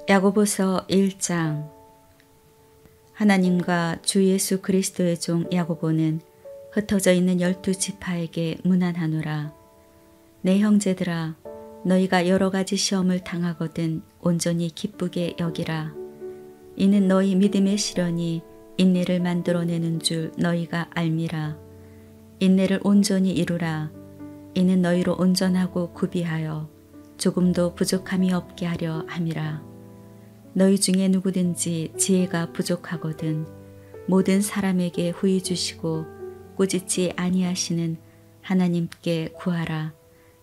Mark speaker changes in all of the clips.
Speaker 1: 야고보서 1장. 하나님과 주 예수 그리스도의 종 야고보는 흩어져 있는 12지파에게 문안하노라. 내 형제들아, 너희가 여러 가지 시험을 당하거든 온전히 기쁘게 여기라. 이는 너희 믿음의 시련이 인내를 만들어내는 줄 너희가 알미라. 인내를 온전히 이루라. 이는 너희로 온전하고 구비하여 조금도 부족함이 없게 하려 함이라. 너희 중에 누구든지 지혜가 부족하거든 모든 사람에게 후히 주시고 꾸짖지 아니하시는 하나님께 구하라.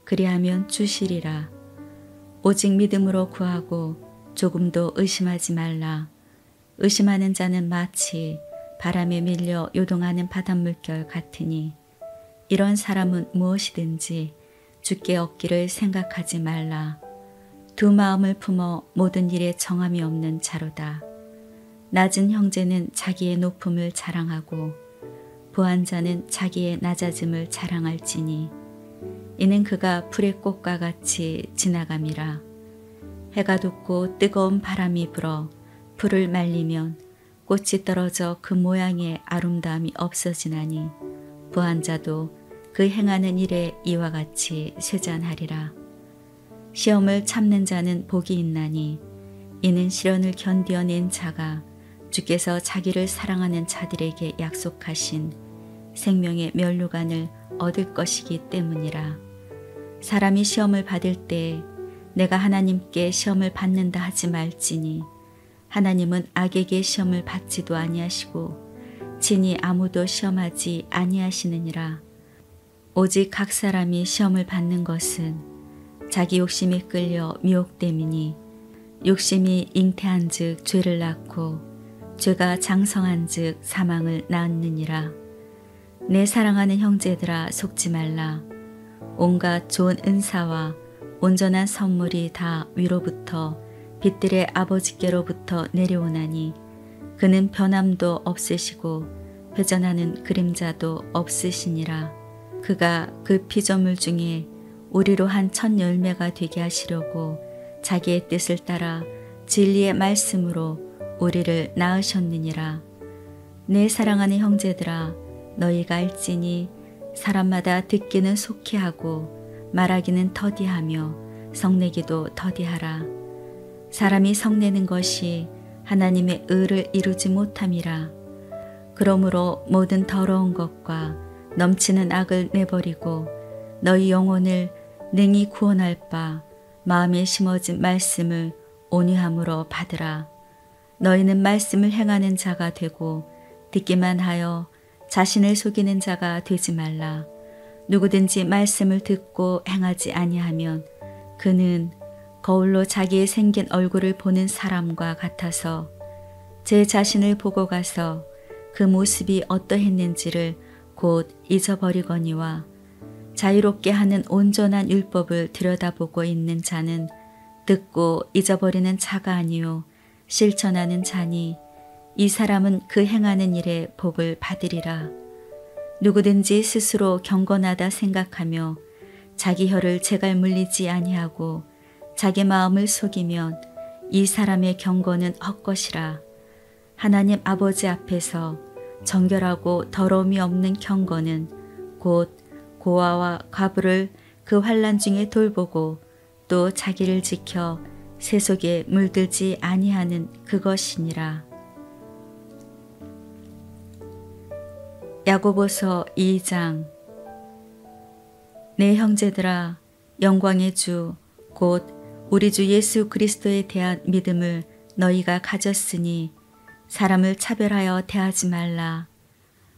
Speaker 1: 그리하면 주시리라. 오직 믿음으로 구하고 조금도 의심하지 말라. 의심하는 자는 마치 바람에 밀려 요동하는 바닷물결 같으니 이런 사람은 무엇이든지 주께 얻기를 생각하지 말라. 두 마음을 품어 모든 일에 정함이 없는 자로다. 낮은 형제는 자기의 높음을 자랑하고 부한 자는 자기의 낮아짐을 자랑할지니 이는 그가 풀의 꽃과 같이 지나감이라. 해가 돋고 뜨거운 바람이 불어 풀을 말리면 꽃이 떨어져 그 모양의 아름다움이 없어지나니 부한 자도 그 행하는 일에 이와 같이 쇠잔하리라. 시험을 참는 자는 복이 있나니 이는 시련을 견디어낸 자가 주께서 자기를 사랑하는 자들에게 약속하신 생명의 면류관을 얻을 것이기 때문이라. 사람이 시험을 받을 때 내가 하나님께 시험을 받는다 하지 말지니 하나님은 악에게 시험을 받지도 아니하시고 친히 아무도 시험하지 아니하시느니라. 오직 각 사람이 시험을 받는 것은 자기 욕심에 끌려 미혹됨이니 욕심이 잉태한즉 죄를 낳고 죄가 장성한즉 사망을 낳느니라. 내 사랑하는 형제들아, 속지 말라. 온갖 좋은 은사와 온전한 선물이 다 위로부터 빛들의 아버지께로부터 내려오나니 그는 변함도 없으시고 회전하는 그림자도 없으시니라. 그가 그 피조물 중에 우리로 한 첫 열매가 되게 하시려고 자기의 뜻을 따라 진리의 말씀으로 우리를 낳으셨느니라. 내 사랑하는 형제들아, 너희가 알지니 사람마다 듣기는 속히 하고 말하기는 더디하며 성내기도 더디하라. 사람이 성내는 것이 하나님의 의를 이루지 못함이라. 그러므로 모든 더러운 것과 넘치는 악을 내버리고 너희 영혼을 능히 구원할 바 마음에 심어진 말씀을 온유함으로 받으라. 너희는 말씀을 행하는 자가 되고 듣기만 하여 자신을 속이는 자가 되지 말라. 누구든지 말씀을 듣고 행하지 아니하면 그는 거울로 자기의 생긴 얼굴을 보는 사람과 같아서 제 자신을 보고 가서 그 모습이 어떠했는지를 곧 잊어버리거니와 자유롭게 하는 온전한 율법을 들여다보고 있는 자는 듣고 잊어버리는 자가 아니요 실천하는 자니 이 사람은 그 행하는 일에 복을 받으리라. 누구든지 스스로 경건하다 생각하며 자기 혀를 제갈 물리지 아니하고 자기 마음을 속이면 이 사람의 경건은 헛것이라. 하나님 아버지 앞에서 정결하고 더러움이 없는 경건은 곧 고아와 과부를 그 환난 중에 돌보고 또 자기를 지켜 세속에 물들지 아니하는 그것이니라. 야고보서 2장. 내 형제들아, 영광의 주 곧 우리 주 예수 그리스도에 대한 믿음을 너희가 가졌으니 사람을 차별하여 대하지 말라.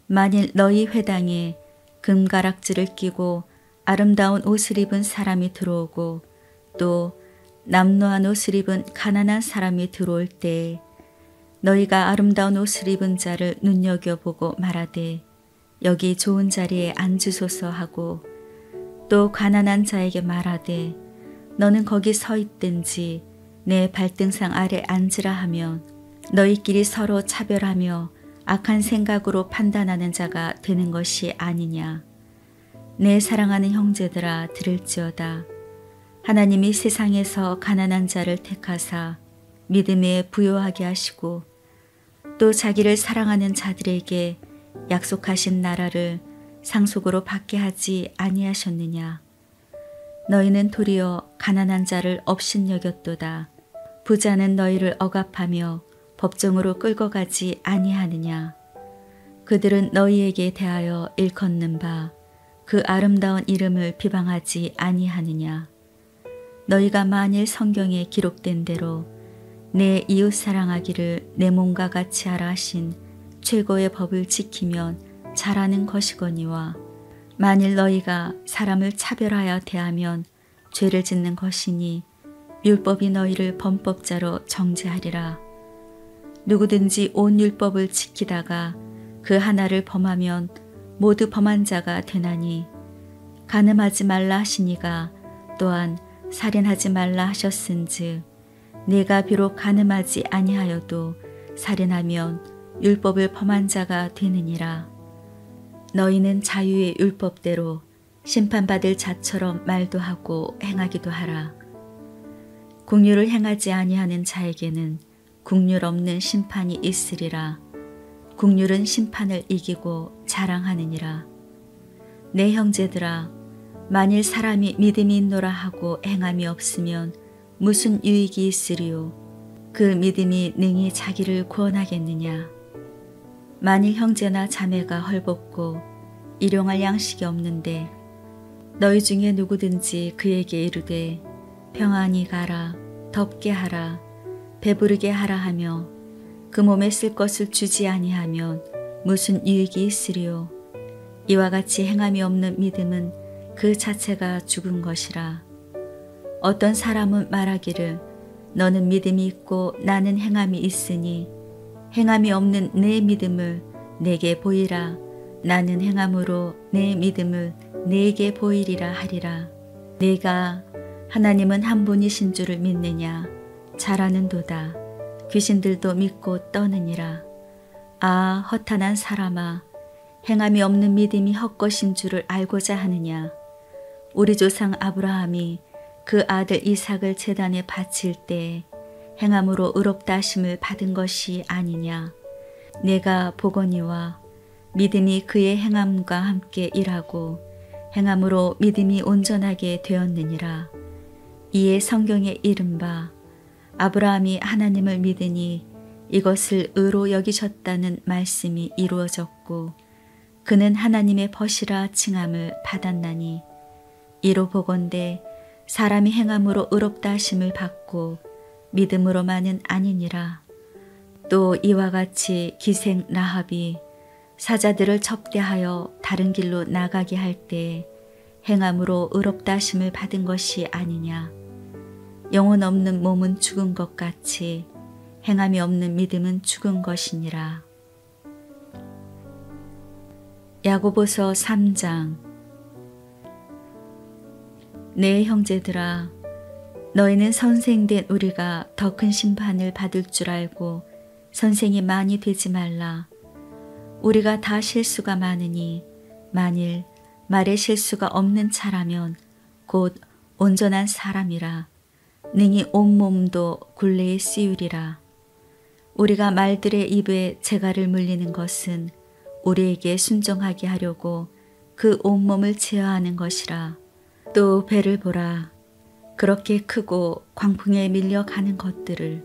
Speaker 1: 만일 너희 회당에 금가락지를 끼고 아름다운 옷을 입은 사람이 들어오고 또 남노한 옷을 입은 가난한 사람이 들어올 때에 너희가 아름다운 옷을 입은 자를 눈여겨보고 말하되 여기 좋은 자리에 앉으소서 하고 또 가난한 자에게 말하되 너는 거기 서 있든지 내 발등상 아래 앉으라 하면 너희끼리 서로 차별하며 악한 생각으로 판단하는 자가 되는 것이 아니냐. 내 사랑하는 형제들아, 들을지어다. 하나님이 세상에서 가난한 자를 택하사 믿음에 부요하게 하시고 또 자기를 사랑하는 자들에게 약속하신 나라를 상속으로 받게 하지 아니하셨느냐. 너희는 도리어 가난한 자를 업신여겼도다. 부자는 너희를 억압하며 법정으로 끌고 가지 아니하느냐. 그들은 너희에게 대하여 일컫는 바 그 아름다운 이름을 비방하지 아니하느냐. 너희가 만일 성경에 기록된 대로 내 이웃 사랑하기를 내 몸과 같이 하라 하신 최고의 법을 지키면 잘하는 것이거니와 만일 너희가 사람을 차별하여 대하면 죄를 짓는 것이니 율법이 너희를 범법자로 정죄하리라. 누구든지 온 율법을 지키다가 그 하나를 범하면 모두 범한 자가 되나니 간음하지 말라 하시니가 또한 살인하지 말라 하셨은즉 내가 비록 간음하지 아니하여도 살인하면 율법을 범한 자가 되느니라. 너희는 자유의 율법대로 심판받을 자처럼 말도 하고 행하기도 하라. 긍휼을 행하지 아니하는 자에게는 긍휼 없는 심판이 있으리라. 긍휼은 심판을 이기고 자랑하느니라. 내 형제들아, 만일 사람이 믿음이 있노라 하고 행함이 없으면 무슨 유익이 있으리요? 그 믿음이 능히 자기를 구원하겠느냐? 만일 형제나 자매가 헐벗고 일용할 양식이 없는데 너희 중에 누구든지 그에게 이르되 평안히 가라, 덥게 하라, 배부르게 하라 하며 그 몸에 쓸 것을 주지 아니하면 무슨 유익이 있으리요? 이와 같이 행함이 없는 믿음은 그 자체가 죽은 것이라. 어떤 사람은 말하기를 너는 믿음이 있고 나는 행함이 있으니 행함이 없는 내 믿음을 내게 보이라. 나는 행함으로 내 믿음을 내게 보이리라 하리라. 내가 하나님은 한 분이신 줄을 믿느냐? 잘 아는도다. 귀신들도 믿고 떠느니라. 아, 허탄한 사람아, 행함이 없는 믿음이 헛것인 줄을 알고자 하느냐? 우리 조상 아브라함이 그 아들 이삭을 제단에 바칠 때 행함으로 의롭다 하심을 받은 것이 아니냐? 내가 보거니와 믿음이 그의 행함과 함께 일하고 행함으로 믿음이 온전하게 되었느니라. 이에 성경에 이른바 아브라함이 하나님을 믿으니 이것을 의로 여기셨다는 말씀이 이루어졌고 그는 하나님의 벗이라 칭함을 받았나니 이로 보건대 사람이 행함으로 의롭다 하심을 받고 믿음으로만은 아니니라. 또 이와 같이 기생 라합이 사자들을 접대하여 다른 길로 나가게 할 때 행함으로 의롭다 하심을 받은 것이 아니냐. 영혼 없는 몸은 죽은 것 같이 행함이 없는 믿음은 죽은 것이니라. 야고보서 3장. 내 형제들아, 너희는 선생된 우리가 더 큰 심판을 받을 줄 알고 선생이 많이 되지 말라. 우리가 다 실수가 많으니 만일 말에 실수가 없는 차라면 곧 온전한 사람이라. 능히 온몸도 굴레에 씌우리라. 우리가 말들의 입에 재갈을 물리는 것은 우리에게 순종하게 하려고 그 온몸을 제어하는 것이라. 또 배를 보라. 그렇게 크고 광풍에 밀려가는 것들을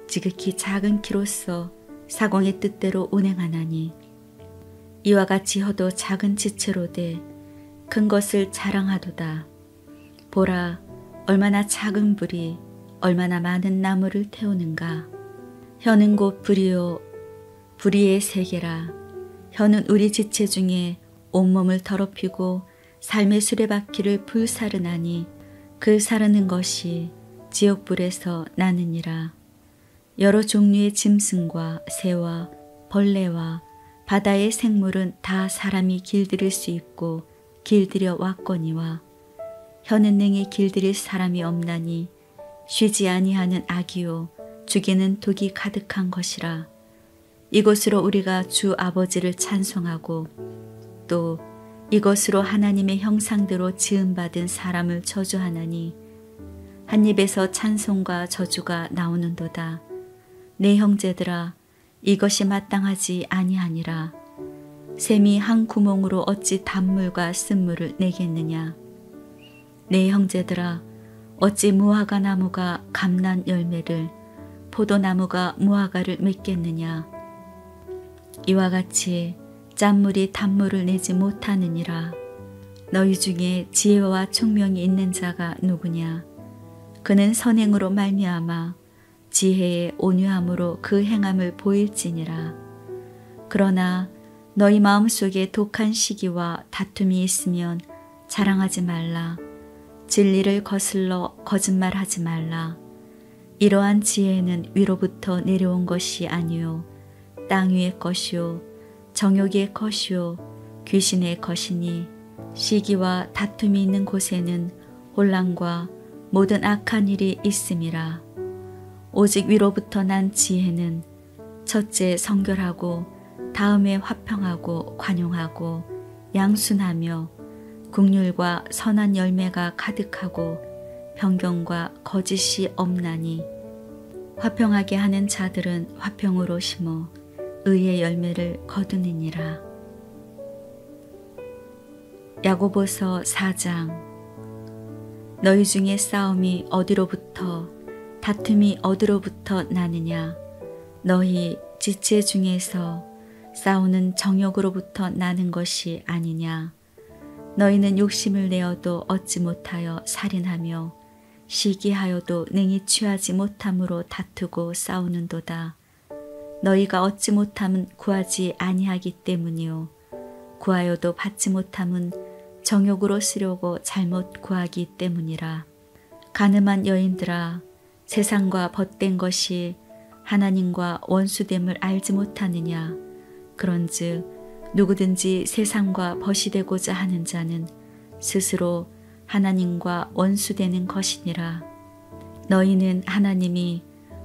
Speaker 1: 지극히 작은 키로서 사공의 뜻대로 운행하나니 이와 같이 허도 작은 지체로되 큰 것을 자랑하도다. 보라, 얼마나 작은 불이 얼마나 많은 나무를 태우는가. 혀는 곧 불이요 불의의 세계라. 혀는 우리 지체 중에 온몸을 더럽히고 삶의 수레바퀴를 불사르나니 그 사르는 것이 지옥불에서 나느니라. 여러 종류의 짐승과 새와 벌레와 바다의 생물은 다 사람이 길들일 수 있고 길들여 왔거니와 혀는 능히 길들일 사람이 없나니 쉬지 아니하는 악이요 죽이는 독이 가득한 것이라. 이것으로 우리가 주 아버지를 찬송하고 또 이것으로 하나님의 형상대로 지음받은 사람을 저주하나니 한 입에서 찬송과 저주가 나오는도다. 내 형제들아, 이것이 마땅하지 아니하니라. 샘이 한 구멍으로 어찌 단물과 쓴물을 내겠느냐. 내 형제들아, 어찌 무화과 나무가 감난 열매를, 포도나무가 무화과를 맺겠느냐. 이와 같이 짠물이 단물을 내지 못하느니라. 너희 중에 지혜와 총명이 있는 자가 누구냐. 그는 선행으로 말미암아 지혜의 온유함으로 그 행함을 보일지니라. 그러나 너희 마음속에 독한 시기와 다툼이 있으면 자랑하지 말라. 진리를 거슬러 거짓말하지 말라. 이러한 지혜는 위로부터 내려온 것이 아니요 땅 위의 것이요 정욕의 것이요 귀신의 것이니, 시기와 다툼이 있는 곳에는 혼란과 모든 악한 일이 있음이라. 오직 위로부터 난 지혜는 첫째 성결하고 다음에 화평하고 관용하고 양순하며 긍휼과 선한 열매가 가득하고 변경과 거짓이 없나니, 화평하게 하는 자들은 화평으로 심어 의의 열매를 거두느니라. 야고보서 4장. 너희 중에 싸움이 어디로부터, 다툼이 어디로부터 나느냐. 너희 지체 중에서 싸우는 정욕으로부터 나는 것이 아니냐. 너희는 욕심을 내어도 얻지 못하여 살인하며 시기하여도 능히 취하지 못함으로 다투고 싸우는도다. 너희가 얻지 못함은 구하지 아니하기 때문이요 구하여도 받지 못함은 정욕으로 쓰려고 잘못 구하기 때문이라. 가늠한 여인들아, 세상과 벗된 것이 하나님과 원수됨을 알지 못하느냐. 그런즉 누구든지 세상과 벗이 되고자 하는 자는 스스로 하나님과 원수되는 것이니라. 너희는 하나님이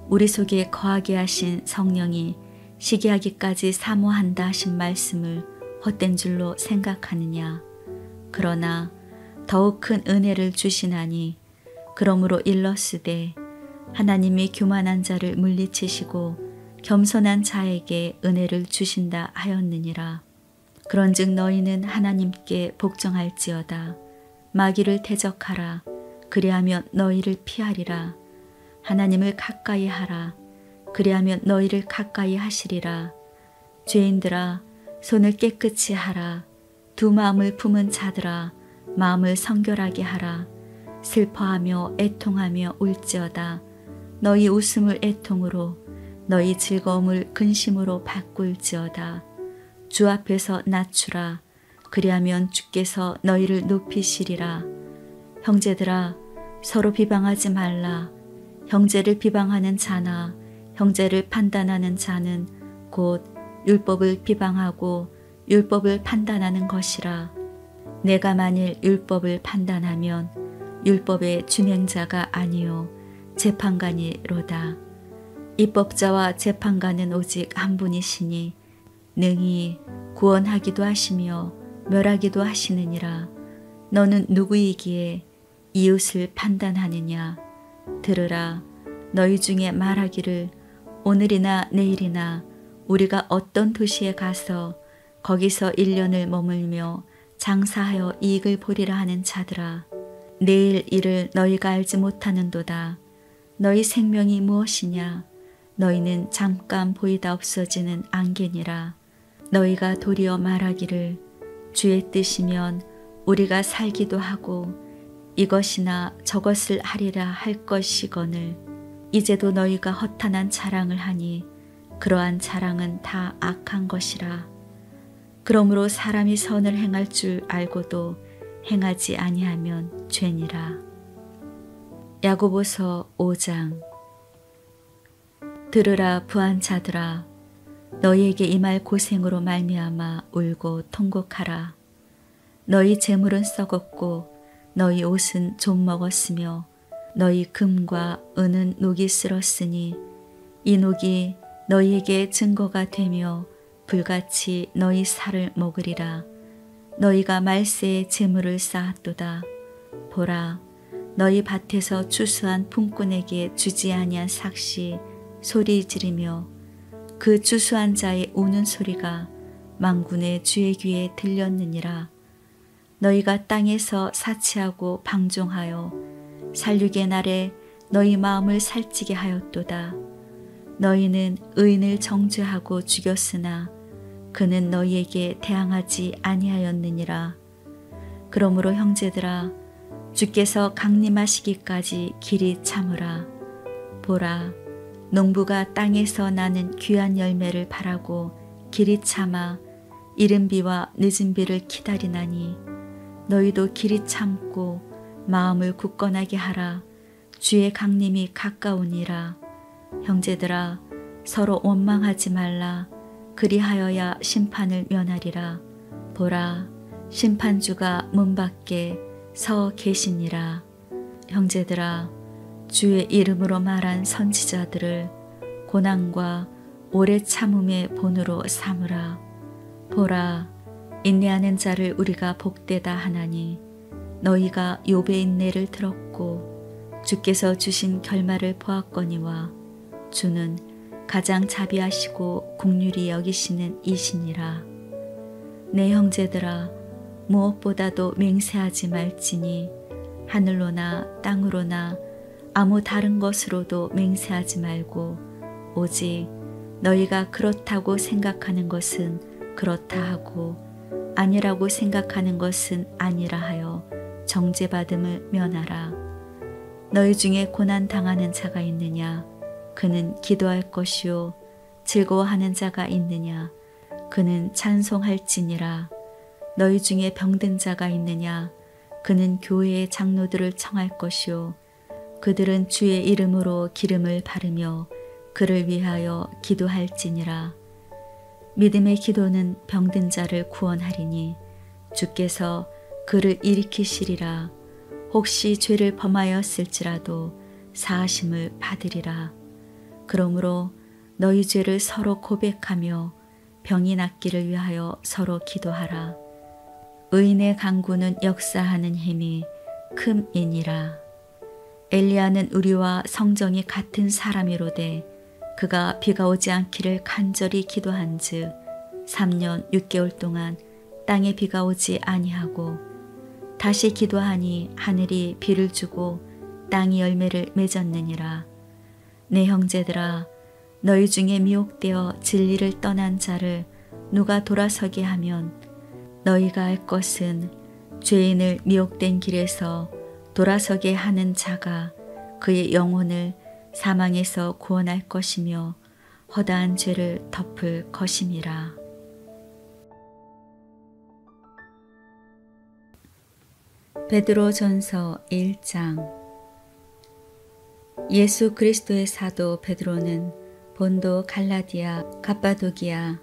Speaker 1: 우리 속에 거하게 하신 성령이 시기하기까지 사모한다 하신 말씀을 헛된 줄로 생각하느냐. 그러나 더욱 큰 은혜를 주시나니, 그러므로 일렀으되 하나님이 교만한 자를 물리치시고 겸손한 자에게 은혜를 주신다 하였느니라. 그런즉 너희는 하나님께 복종할지어다. 마귀를 대적하라. 그리하면 너희를 피하리라. 하나님을 가까이 하라. 그리하면 너희를 가까이 하시리라. 죄인들아, 손을 깨끗이 하라. 두 마음을 품은 자들아, 마음을 성결하게 하라. 슬퍼하며 애통하며 울지어다. 너희 웃음을 애통으로, 너희 즐거움을 근심으로 바꿀지어다. 주 앞에서 낮추라. 그리하면 주께서 너희를 높이시리라. 형제들아, 서로 비방하지 말라. 형제를 비방하는 자나 형제를 판단하는 자는 곧 율법을 비방하고 율법을 판단하는 것이라. 내가 만일 율법을 판단하면 율법의 준행자가 아니요 재판관이로다. 입법자와 재판관은 오직 한 분이시니 능히 구원하기도 하시며 멸하기도 하시느니라. 너는 누구이기에 이웃을 판단하느냐. 들으라. 너희 중에 말하기를 오늘이나 내일이나 우리가 어떤 도시에 가서 거기서 1년을 머물며 장사하여 이익을 보리라 하는 자들아. 내일 일을 너희가 알지 못하는도다. 너희 생명이 무엇이냐. 너희는 잠깐 보이다 없어지는 안개니라. 너희가 도리어 말하기를 주의 뜻이면 우리가 살기도 하고 이것이나 저것을 하리라 할 것이거늘 이제도 너희가 허탄한 자랑을 하니 그러한 자랑은 다 악한 것이라. 그러므로 사람이 선을 행할 줄 알고도 행하지 아니하면 죄니라. 야고보서 5장. 들으라 부한 자들아, 너희에게 임할 고생으로 말미암아 울고 통곡하라. 너희 재물은 썩었고 너희 옷은 좀 먹었으며 너희 금과 은은 녹이 쓸었으니 이 녹이 너희에게 증거가 되며 불같이 너희 살을 먹으리라. 너희가 말세에 재물을 쌓았도다. 보라, 너희 밭에서 추수한 품꾼에게 주지 아니한 삭시 소리 지르며 그 추수한 자의 우는 소리가 만군의 주의 귀에 들렸느니라. 너희가 땅에서 사치하고 방종하여 살육의 날에 너희 마음을 살찌게 하였도다. 너희는 의인을 정죄하고 죽였으나 그는 너희에게 대항하지 아니하였느니라. 그러므로 형제들아, 주께서 강림하시기까지 길이 참으라. 보라, 농부가 땅에서 나는 귀한 열매를 바라고 길이 참아 이른 비와 늦은 비를 기다리나니 너희도 길이 참고 마음을 굳건하게 하라. 주의 강림이 가까우니라. 형제들아, 서로 원망하지 말라. 그리하여야 심판을 면하리라. 보라, 심판주가 문 밖에 서 계시니라. 형제들아, 주의 이름으로 말한 선지자들을 고난과 오래 참음의 본으로 삼으라. 보라, 인내하는 자를 우리가 복되다 하나니 너희가 욥의 인내를 들었고 주께서 주신 결말을 보았거니와 주는 가장 자비하시고 긍휼히 여기시는 이시니라. 내 형제들아, 무엇보다도 맹세하지 말지니 하늘로나 땅으로나 아무 다른 것으로도 맹세하지 말고 오직 너희가 그렇다고 생각하는 것은 그렇다 하고 아니라고 생각하는 것은 아니라 하여 정죄받음을 면하라. 너희 중에 고난 당하는 자가 있느냐? 그는 기도할 것이요. 즐거워하는 자가 있느냐? 그는 찬송할지니라. 너희 중에 병든 자가 있느냐? 그는 교회의 장로들을 청할 것이요. 그들은 주의 이름으로 기름을 바르며 그를 위하여 기도할지니라. 믿음의 기도는 병든 자를 구원하리니 주께서 그를 일으키시리라. 혹시 죄를 범하였을지라도 사하심을 받으리라. 그러므로 너희 죄를 서로 고백하며 병이 낫기를 위하여 서로 기도하라. 의인의 간구는 역사하는 힘이 큼이니라. 엘리야는 우리와 성정이 같은 사람이로되 그가 비가 오지 않기를 간절히 기도한즉 3년 6개월 동안 땅에 비가 오지 아니하고 다시 기도하니 하늘이 비를 주고 땅이 열매를 맺었느니라. 내 형제들아, 너희 중에 미혹되어 진리를 떠난 자를 누가 돌아서게 하면 너희가 알 것은 죄인을 미혹된 길에서 돌아서게 하는 자가 그의 영혼을 사망에서 구원할 것이며 허다한 죄를 덮을 것임이라. 베드로전서 1장. 예수 그리스도의 사도 베드로는 본도, 갈라디아, 갑바도기아,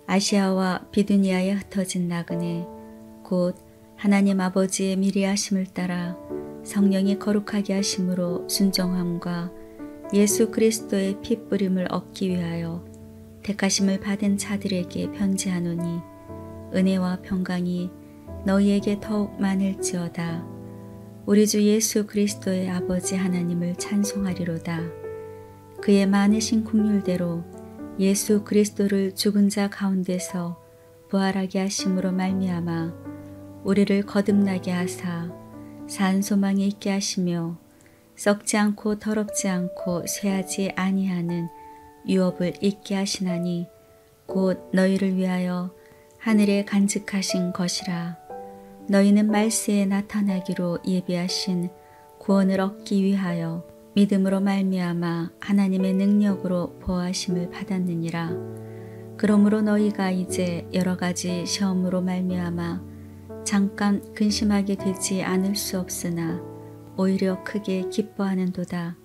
Speaker 1: 아시아와 비두니아에 흩어진 나그네 곧 하나님 아버지의 미리 하심을 따라 성령이 거룩하게 하심으로 순종함과 예수 그리스도의 피 뿌림을 얻기 위하여 택하심을 받은 자들에게 편지하노니 은혜와 평강이 너희에게 더욱 많을지어다. 우리 주 예수 그리스도의 아버지 하나님을 찬송하리로다. 그의 많으신 긍휼대로 예수 그리스도를 죽은 자 가운데서 부활하게 하심으로 말미암아 우리를 거듭나게 하사 산 소망에 있게 하시며 썩지 않고 더럽지 않고 쇠하지 아니하는 유업을 잊게 하시나니 곧 너희를 위하여 하늘에 간직하신 것이라. 너희는 말세에 나타나기로 예비하신 구원을 얻기 위하여 믿음으로 말미암아 하나님의 능력으로 보호하심을 받았느니라. 그러므로 너희가 이제 여러 가지 시험으로 말미암아 잠깐 근심하게 되지 않을 수 없으나 오히려 크게 기뻐하는도다.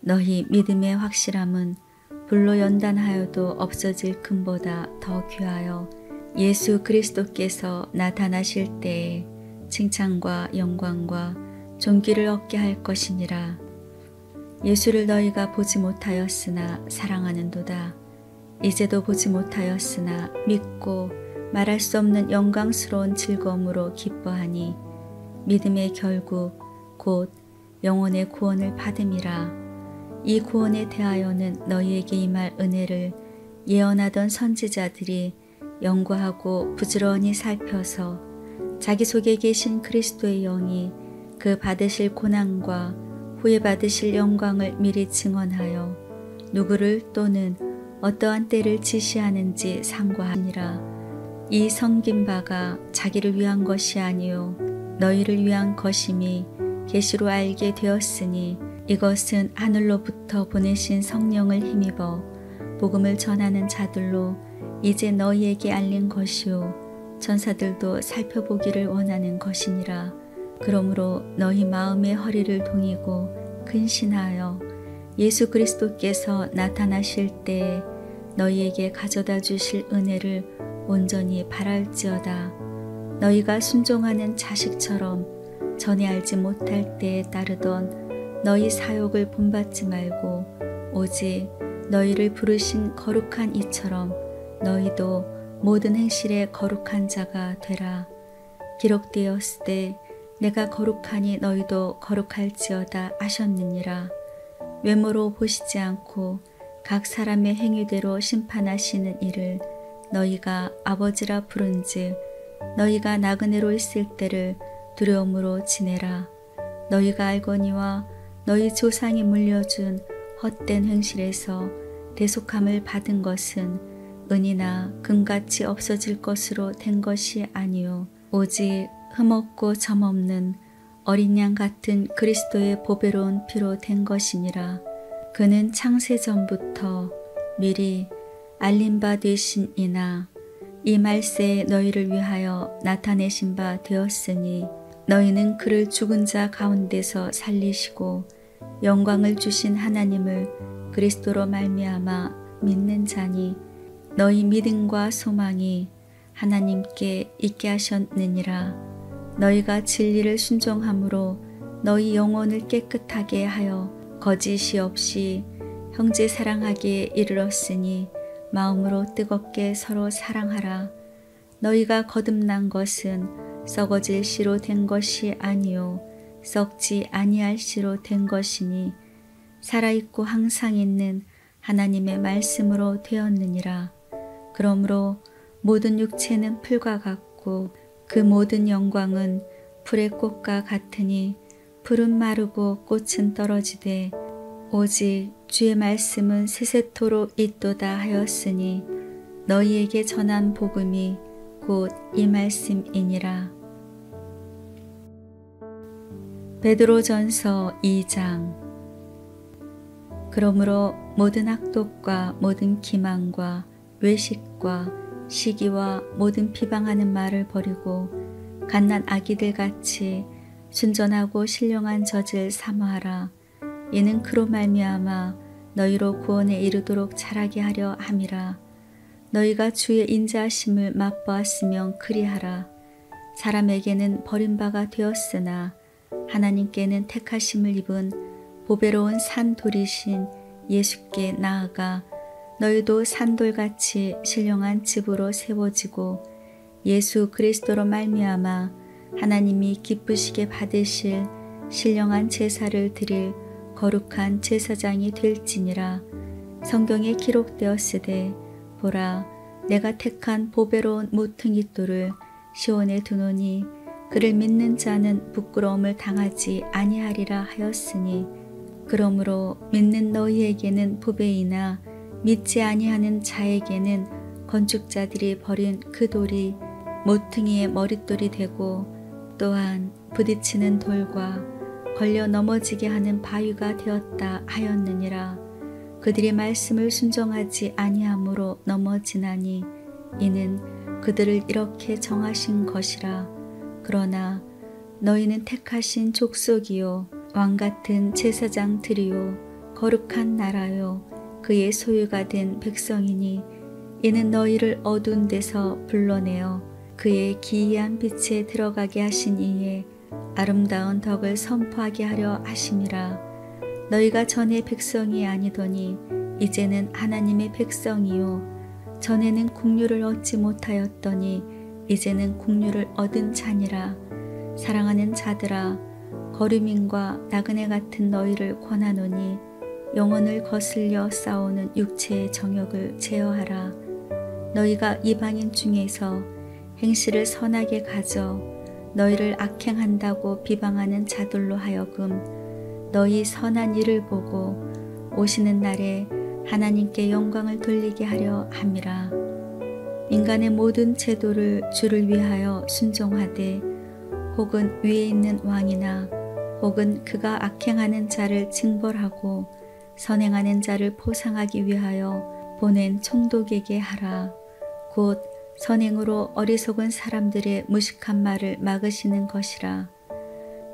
Speaker 1: 너희 믿음의 확실함은 불로 연단하여도 없어질 금보다 더 귀하여 예수 그리스도께서 나타나실 때에 칭찬과 영광과 존귀를 얻게 할 것이니라. 예수를 너희가 보지 못하였으나 사랑하는도다. 이제도 보지 못하였으나 믿고 말할 수 없는 영광스러운 즐거움으로 기뻐하니 믿음의 결국 곧 영혼의 구원을 받음이라. 이 구원에 대하여는 너희에게 임할 은혜를 예언하던 선지자들이 연구하고 부지런히 살펴서 자기 속에 계신 그리스도의 영이 그 받으실 고난과 후에 받으실 영광을 미리 증언하여 누구를 또는 어떠한 때를 지시하는지 상고하니라. 이 섬긴 바가 자기를 위한 것이 아니요 너희를 위한 것임이 계시로 알게 되었으니 이것은 하늘로부터 보내신 성령을 힘입어 복음을 전하는 자들로 이제 너희에게 알린 것이요 천사들도 살펴보기를 원하는 것이니라. 그러므로 너희 마음의 허리를 동이고 근신하여 예수 그리스도께서 나타나실 때에 너희에게 가져다 주실 은혜를 온전히 바랄지어다. 너희가 순종하는 자식처럼 전에 알지 못할 때에 따르던 너희 사욕을 본받지 말고 오직 너희를 부르신 거룩한 이처럼 너희도 모든 행실에 거룩한 자가 되라. 기록되었으되 내가 거룩하니 너희도 거룩할지어다 하셨느니라. 외모로 보시지 않고 각 사람의 행위대로 심판하시는 이를 너희가 아버지라 부른즉 너희가 나그네로 있을 때를 두려움으로 지내라. 너희가 알거니와 너희 조상이 물려준 헛된 행실에서 대속함을 받은 것은 은이나 금같이 없어질 것으로 된 것이 아니요 오직 흠없고 점없는 어린 양 같은 그리스도의 보배로운 피로 된 것이니라. 그는 창세전부터 미리 알린 바 되신 이나 이 말세에 너희를 위하여 나타내신 바 되었으니 너희는 그를 죽은 자 가운데서 살리시고 영광을 주신 하나님을 그리스도로 말미암아 믿는 자니 너희 믿음과 소망이 하나님께 있게 하셨느니라. 너희가 진리를 순종함으로 너희 영혼을 깨끗하게 하여 거짓이 없이 형제 사랑하기에 이르렀으니 마음으로 뜨겁게 서로 사랑하라. 너희가 거듭난 것은 썩어질 씨로 된 것이 아니요 썩지 아니할 씨로 된 것이니 살아있고 항상 있는 하나님의 말씀으로 되었느니라. 그러므로 모든 육체는 풀과 같고 그 모든 영광은 풀의 꽃과 같으니 풀은 마르고 꽃은 떨어지되 오직 주의 말씀은 세세토록 있도다 하였으니 너희에게 전한 복음이 곧 이 말씀이니라. 베드로전서 2장. 그러므로 모든 악독과 모든 기만과 외식과 시기와 모든 비방하는 말을 버리고 갓난 아기들 같이 순전하고 신령한 젖을 사모하라. 이는 그로 말미암아 너희로 구원에 이르도록 자라게 하려 함이라. 너희가 주의 인자하심을 맛보았으면 그리하라. 사람에게는 버림바가 되었으나 하나님께는 택하심을 입은 보배로운 산돌이신 예수께 나아가 너희도 산돌같이 신령한 집으로 세워지고 예수 그리스도로 말미암아 하나님이 기쁘시게 받으실 신령한 제사를 드릴 거룩한 제사장이 될지니라. 성경에 기록되었으되 보라 내가 택한 보배로운 모퉁이 돌을 시온에 두노니 그를 믿는 자는 부끄러움을 당하지 아니하리라 하였으니 그러므로 믿는 너희에게는 보배이나 믿지 아니하는 자에게는 건축자들이 버린 그 돌이 모퉁이의 머릿돌이 되고 또한 부딪히는 돌과 걸려 넘어지게 하는 바위가 되었다 하였느니라. 그들이 말씀을 순종하지 아니함으로 넘어지나니 이는 그들을 이렇게 정하신 것이라. 그러나 너희는 택하신 족속이요 왕같은 제사장들이요 거룩한 나라요 그의 소유가 된 백성이니 이는 너희를 어두운 데서 불러내어 그의 기이한 빛에 들어가게 하신 이에 아름다운 덕을 선포하게 하려 하심이라. 너희가 전에 백성이 아니더니 이제는 하나님의 백성이요 전에는 국류를 얻지 못하였더니 이제는 국류를 얻은 자니라. 사랑하는 자들아 거류민과 나그네 같은 너희를 권하노니 영혼을 거슬려 싸우는 육체의 정욕을 제어하라. 너희가 이방인 중에서 행실을 선하게 가져 너희를 악행한다고 비방하는 자들로 하여금 너희 선한 일을 보고 오시는 날에 하나님께 영광을 돌리게 하려 함이라. 인간의 모든 제도를 주를 위하여 순종하되 혹은 위에 있는 왕이나 혹은 그가 악행하는 자를 징벌하고 선행하는 자를 포상하기 위하여 보낸 총독에게 하라. 곧 선행으로 어리석은 사람들의 무식한 말을 막으시는 것이라.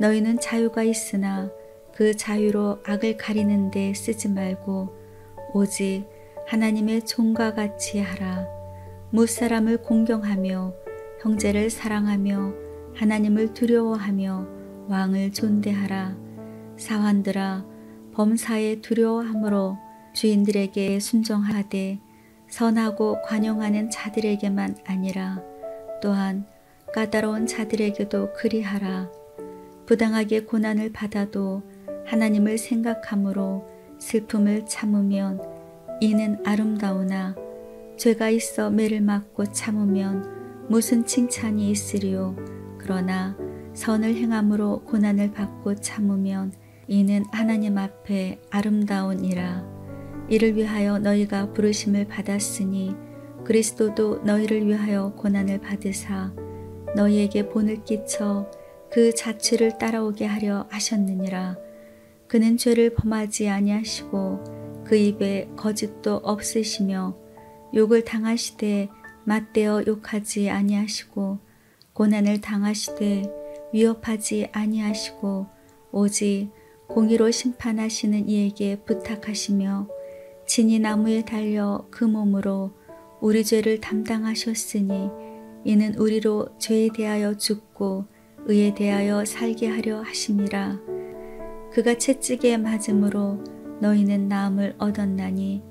Speaker 1: 너희는 자유가 있으나 그 자유로 악을 가리는 데 쓰지 말고 오직 하나님의 종과 같이 하라. 무사람을 공경하며 형제를 사랑하며 하나님을 두려워하며 왕을 존대하라. 사환들아, 범사에 두려워함으로 주인들에게 순종하되 선하고 관용하는 자들에게만 아니라 또한 까다로운 자들에게도 그리하라. 부당하게 고난을 받아도 하나님을 생각함으로 슬픔을 참으면 이는 아름다우나 죄가 있어 매를 맞고 참으면 무슨 칭찬이 있으리요. 그러나 선을 행함으로 고난을 받고 참으면 이는 하나님 앞에 아름다우니라. 이를 위하여 너희가 부르심을 받았으니 그리스도도 너희를 위하여 고난을 받으사 너희에게 본을 끼쳐 그 자취를 따라오게 하려 하셨느니라. 그는 죄를 범하지 아니하시고 그 입에 거짓도 없으시며 욕을 당하시되 맞대어 욕하지 아니하시고 고난을 당하시되 위협하지 아니하시고 오직 공의로 심판하시는 이에게 부탁하시며 친히 나무에 달려 그 몸으로 우리 죄를 담당하셨으니 이는 우리로 죄에 대하여 죽고 의에 대하여 살게 하려 하심이라. 그가 채찍에 맞음으로 너희는 나음을 얻었나니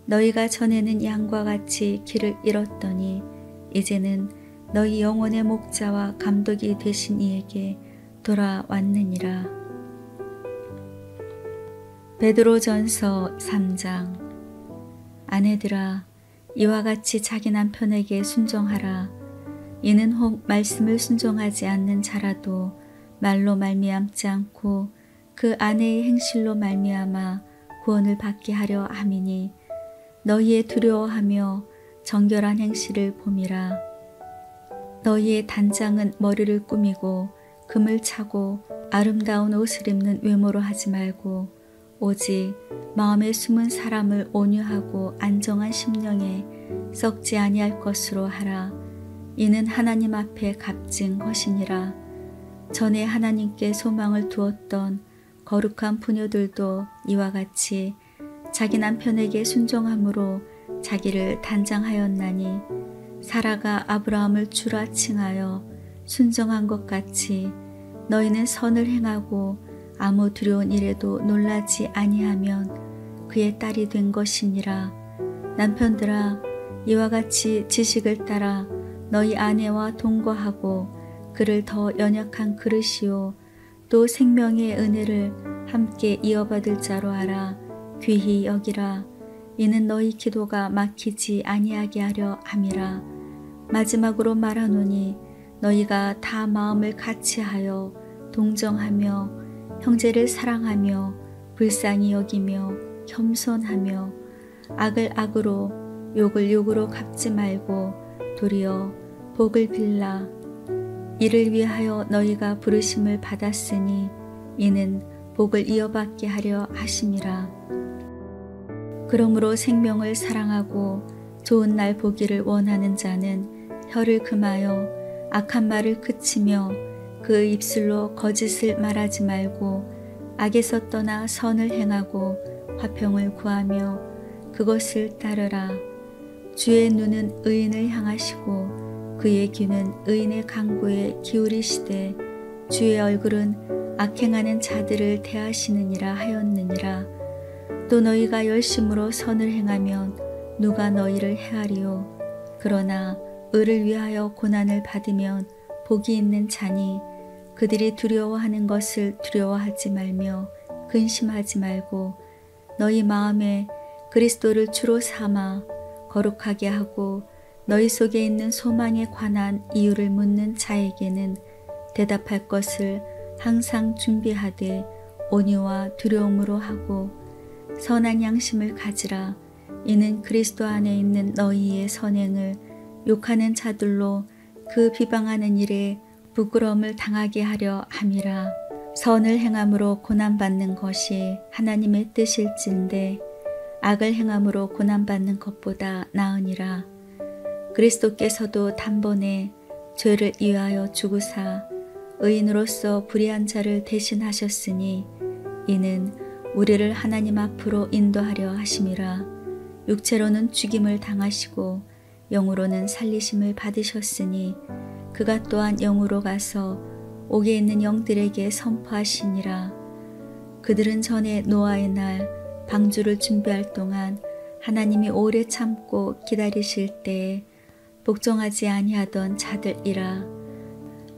Speaker 1: 너희가 전에는 양과 같이 길을 잃었더니 이제는 너희 영혼의 목자와 감독이 되신 이에게 돌아왔느니라. 베드로전서 3장. 아내들아, 이와 같이 자기 남편에게 순종하라. 이는 혹 말씀을 순종하지 않는 자라도 말로 말미암지 않고 그 아내의 행실로 말미암아 구원을 받게 하려 함이니 너희의 두려워하며 정결한 행실을 봄이라. 너희의 단장은 머리를 꾸미고 금을 차고 아름다운 옷을 입는 외모로 하지 말고 오직 마음에 숨은 사람을 온유하고 안정한 심령에 썩지 아니할 것으로 하라. 이는 하나님 앞에 값진 것이니라. 전에 하나님께 소망을 두었던 거룩한 부녀들도 이와 같이 자기 남편에게 순종함으로 자기를 단장하였나니 사라가 아브라함을 주라 칭하여 순종한 것 같이 너희는 선을 행하고 아무 두려운 일에도 놀라지 아니하면 그의 딸이 된 것이니라. 남편들아, 이와 같이 지식을 따라 너희 아내와 동거하고 그를 더 연약한 그릇이요 또 생명의 은혜를 함께 이어받을 자로 알아 귀히 여기라. 이는 너희 기도가 막히지 아니하게 하려 함이라. 마지막으로 말하노니 너희가 다 마음을 같이하여 동정하며 형제를 사랑하며 불쌍히 여기며 겸손하며 악을 악으로 욕을 욕으로 갚지 말고 도리어 복을 빌라. 이를 위하여 너희가 부르심을 받았으니 이는 복을 이어받게 하려 하심이라. 그러므로 생명을 사랑하고 좋은 날 보기를 원하는 자는 혀를 금하여 악한 말을 그치며 그 입술로 거짓을 말하지 말고 악에서 떠나 선을 행하고 화평을 구하며 그것을 따르라. 주의 눈은 의인을 향하시고 그의 귀는 의인의 간구에 기울이시되 주의 얼굴은 악행하는 자들을 대하시느니라 하였느니라. 또 너희가 열심으로 선을 행하면 누가 너희를 해하리요. 그러나 의를 위하여 고난을 받으면 복이 있는 자니 그들이 두려워하는 것을 두려워하지 말며 근심하지 말고 너희 마음에 그리스도를 주로 삼아 거룩하게 하고 너희 속에 있는 소망에 관한 이유를 묻는 자에게는 대답할 것을 항상 준비하되 온유와 두려움으로 하고 선한 양심을 가지라. 이는 그리스도 안에 있는 너희의 선행을 욕하는 자들로 그 비방하는 일에 부끄러움을 당하게 하려 함이라. 선을 행함으로 고난받는 것이 하나님의 뜻일진데 악을 행함으로 고난받는 것보다 나으니라. 그리스도께서도 단번에 죄를 위하여 죽으사 의인으로서 불의한 자를 대신하셨으니 이는 우리를 하나님 앞으로 인도하려 하심이라. 육체로는 죽임을 당하시고 영으로는 살리심을 받으셨으니 그가 또한 영으로 가서 옥에 있는 영들에게 선포하시니라. 그들은 전에 노아의 날 방주를 준비할 동안 하나님이 오래 참고 기다리실 때에 복종하지 아니하던 자들이라.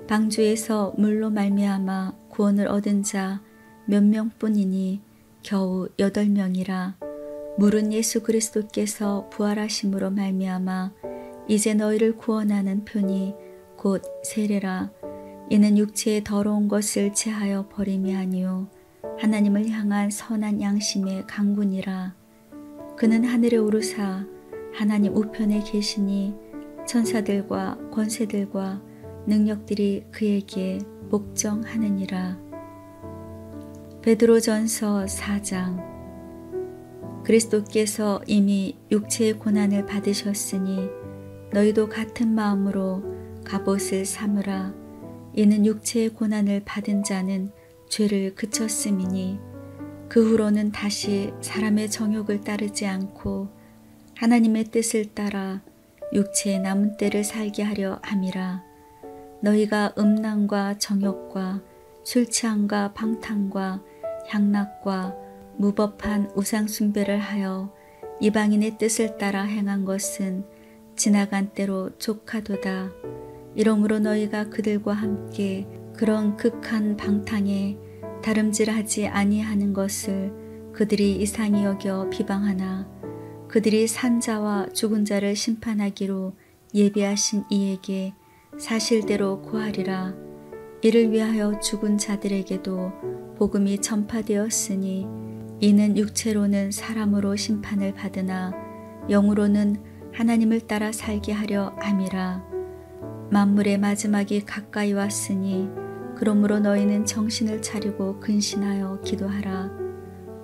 Speaker 1: 방주에서 물로 말미암아 구원을 얻은 자 몇 명뿐이니 겨우 8명이라. 물은 예수 그리스도께서 부활하심으로 말미암아 이제 너희를 구원하는 표니 곧 세례라. 이는 육체의 더러운 것을 제하여 버림이 아니요 하나님을 향한 선한 양심의 강군이라. 그는 하늘에 오르사 하나님 우편에 계시니 천사들과 권세들과 능력들이 그에게 복종하느니라. 베드로전서 4장. 그리스도께서 이미 육체의 고난을 받으셨으니 너희도 같은 마음으로 갑옷을 삼으라. 이는 육체의 고난을 받은 자는 죄를 그쳤음이니 그 후로는 다시 사람의 정욕을 따르지 않고 하나님의 뜻을 따라 육체의 남은 때를 살게 하려 함이라. 너희가 음란과 정욕과 술 취함과 방탕과 향락과 무법한 우상 숭배를 하여 이방인의 뜻을 따라 행한 것은 지나간 때로 족하도다. 이러므로 너희가 그들과 함께 그런 극한 방탕에 다름질하지 아니하는 것을 그들이 이상히 여겨 비방하나 그들이 산 자와 죽은 자를 심판하기로 예비하신 이에게 사실대로 고하리라. 이를 위하여 죽은 자들에게도 복음이 전파되었으니 이는 육체로는 사람으로 심판을 받으나 영으로는 하나님을 따라 살게 하려 함이라. 만물의 마지막이 가까이 왔으니 그러므로 너희는 정신을 차리고 근신하여 기도하라.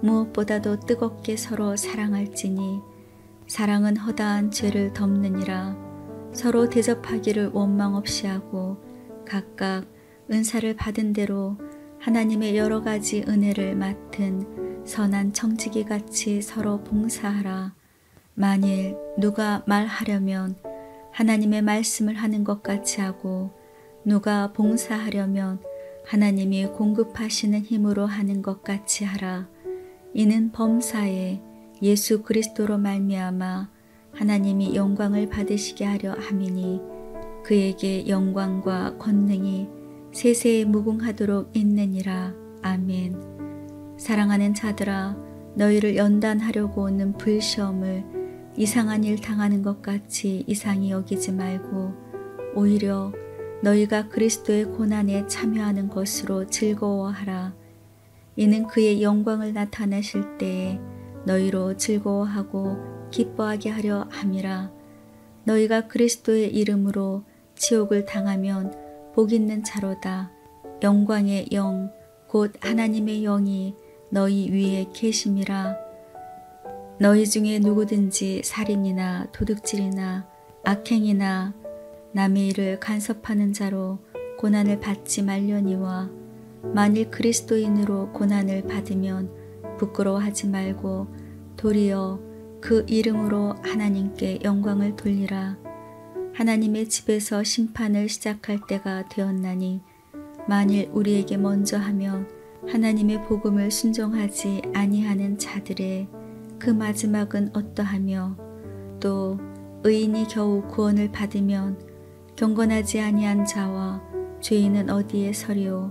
Speaker 1: 무엇보다도 뜨겁게 서로 사랑할지니 사랑은 허다한 죄를 덮느니라. 서로 대접하기를 원망 없이 하고 각각 은사를 받은 대로 하나님의 여러 가지 은혜를 맡은 선한 청지기 같이 서로 봉사하라. 만일 누가 말하려면 하나님의 말씀을 하는 것 같이 하고 누가 봉사하려면 하나님이 공급하시는 힘으로 하는 것 같이 하라. 이는 범사에 예수 그리스도로 말미암아 하나님이 영광을 받으시게 하려 함이니 그에게 영광과 권능이 세세에 무궁하도록 있느니라. 아멘. 사랑하는 자들아, 너희를 연단하려고 오는 불시험을 이상한 일 당하는 것 같이 이상히 여기지 말고 오히려 너희가 그리스도의 고난에 참여하는 것으로 즐거워하라. 이는 그의 영광을 나타내실 때에 너희로 즐거워하고 기뻐하게 하려 함이라. 너희가 그리스도의 이름으로 지옥을 당하면 복 있는 자로다. 영광의 영 곧 하나님의 영이 너희 위에 계심이라. 너희 중에 누구든지 살인이나 도둑질이나 악행이나 남의 일을 간섭하는 자로 고난을 받지 말려니와 만일 그리스도인으로 고난을 받으면 부끄러워하지 말고 도리어 그 이름으로 하나님께 영광을 돌리라. 하나님의 집에서 심판을 시작할 때가 되었나니 만일 우리에게 먼저 하면 하나님의 복음을 순종하지 아니하는 자들의 그 마지막은 어떠하며 또 의인이 겨우 구원을 받으면 경건하지 아니한 자와 죄인은 어디에 서리오.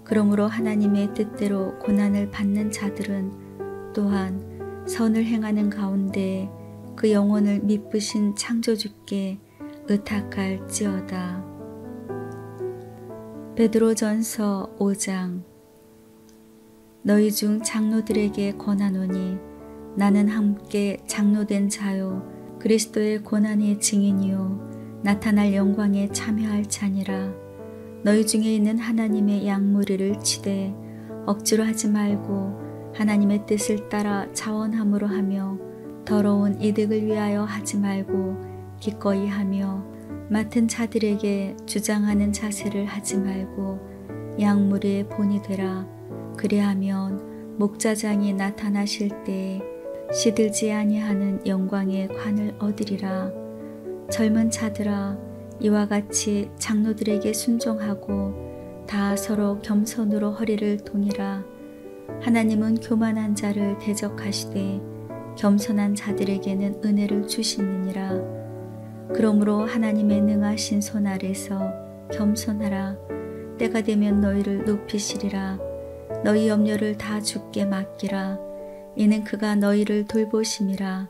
Speaker 1: 그러므로 하나님의 뜻대로 고난을 받는 자들은 또한 선을 행하는 가운데 그 영혼을 미쁘신 창조주께 의탁할지어다. 베드로전서 5장. 너희 중 장로들에게 권하노니 나는 함께 장로된 자요 그리스도의 고난의 증인이요 나타날 영광에 참여할 자니라. 너희 중에 있는 하나님의 양무리를 치되 억지로 하지 말고 하나님의 뜻을 따라 자원함으로 하며 더러운 이득을 위하여 하지 말고 기꺼이 하며 맡은 자들에게 주장하는 자세를 하지 말고 양무리의 본이 되라. 그리하면 목자장이 나타나실 때에 시들지 아니하는 영광의 관을 얻으리라. 젊은 자들아, 이와 같이 장로들에게 순종하고 다 서로 겸손으로 허리를 동이라. 하나님은 교만한 자를 대적하시되 겸손한 자들에게는 은혜를 주시느니라. 그러므로 하나님의 능하신 손 아래서 겸손하라. 때가 되면 너희를 높이시리라. 너희 염려를 다 주께 맡기라. 이는 그가 너희를 돌보심이라.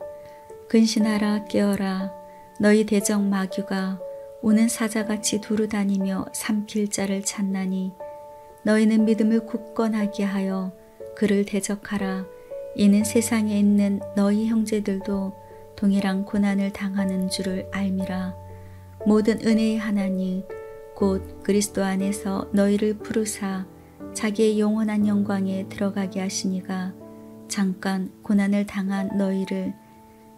Speaker 1: 근신하라 깨어라. 너희 대적 마귀가 우는 사자같이 두루다니며 삼킬 자를 찾나니 너희는 믿음을 굳건하게 하여 그를 대적하라. 이는 세상에 있는 너희 형제들도 동일한 고난을 당하는 줄을 알미라. 모든 은혜의 하나님 곧 그리스도 안에서 너희를 부르사 자기의 영원한 영광에 들어가게 하시니가 잠깐 고난을 당한 너희를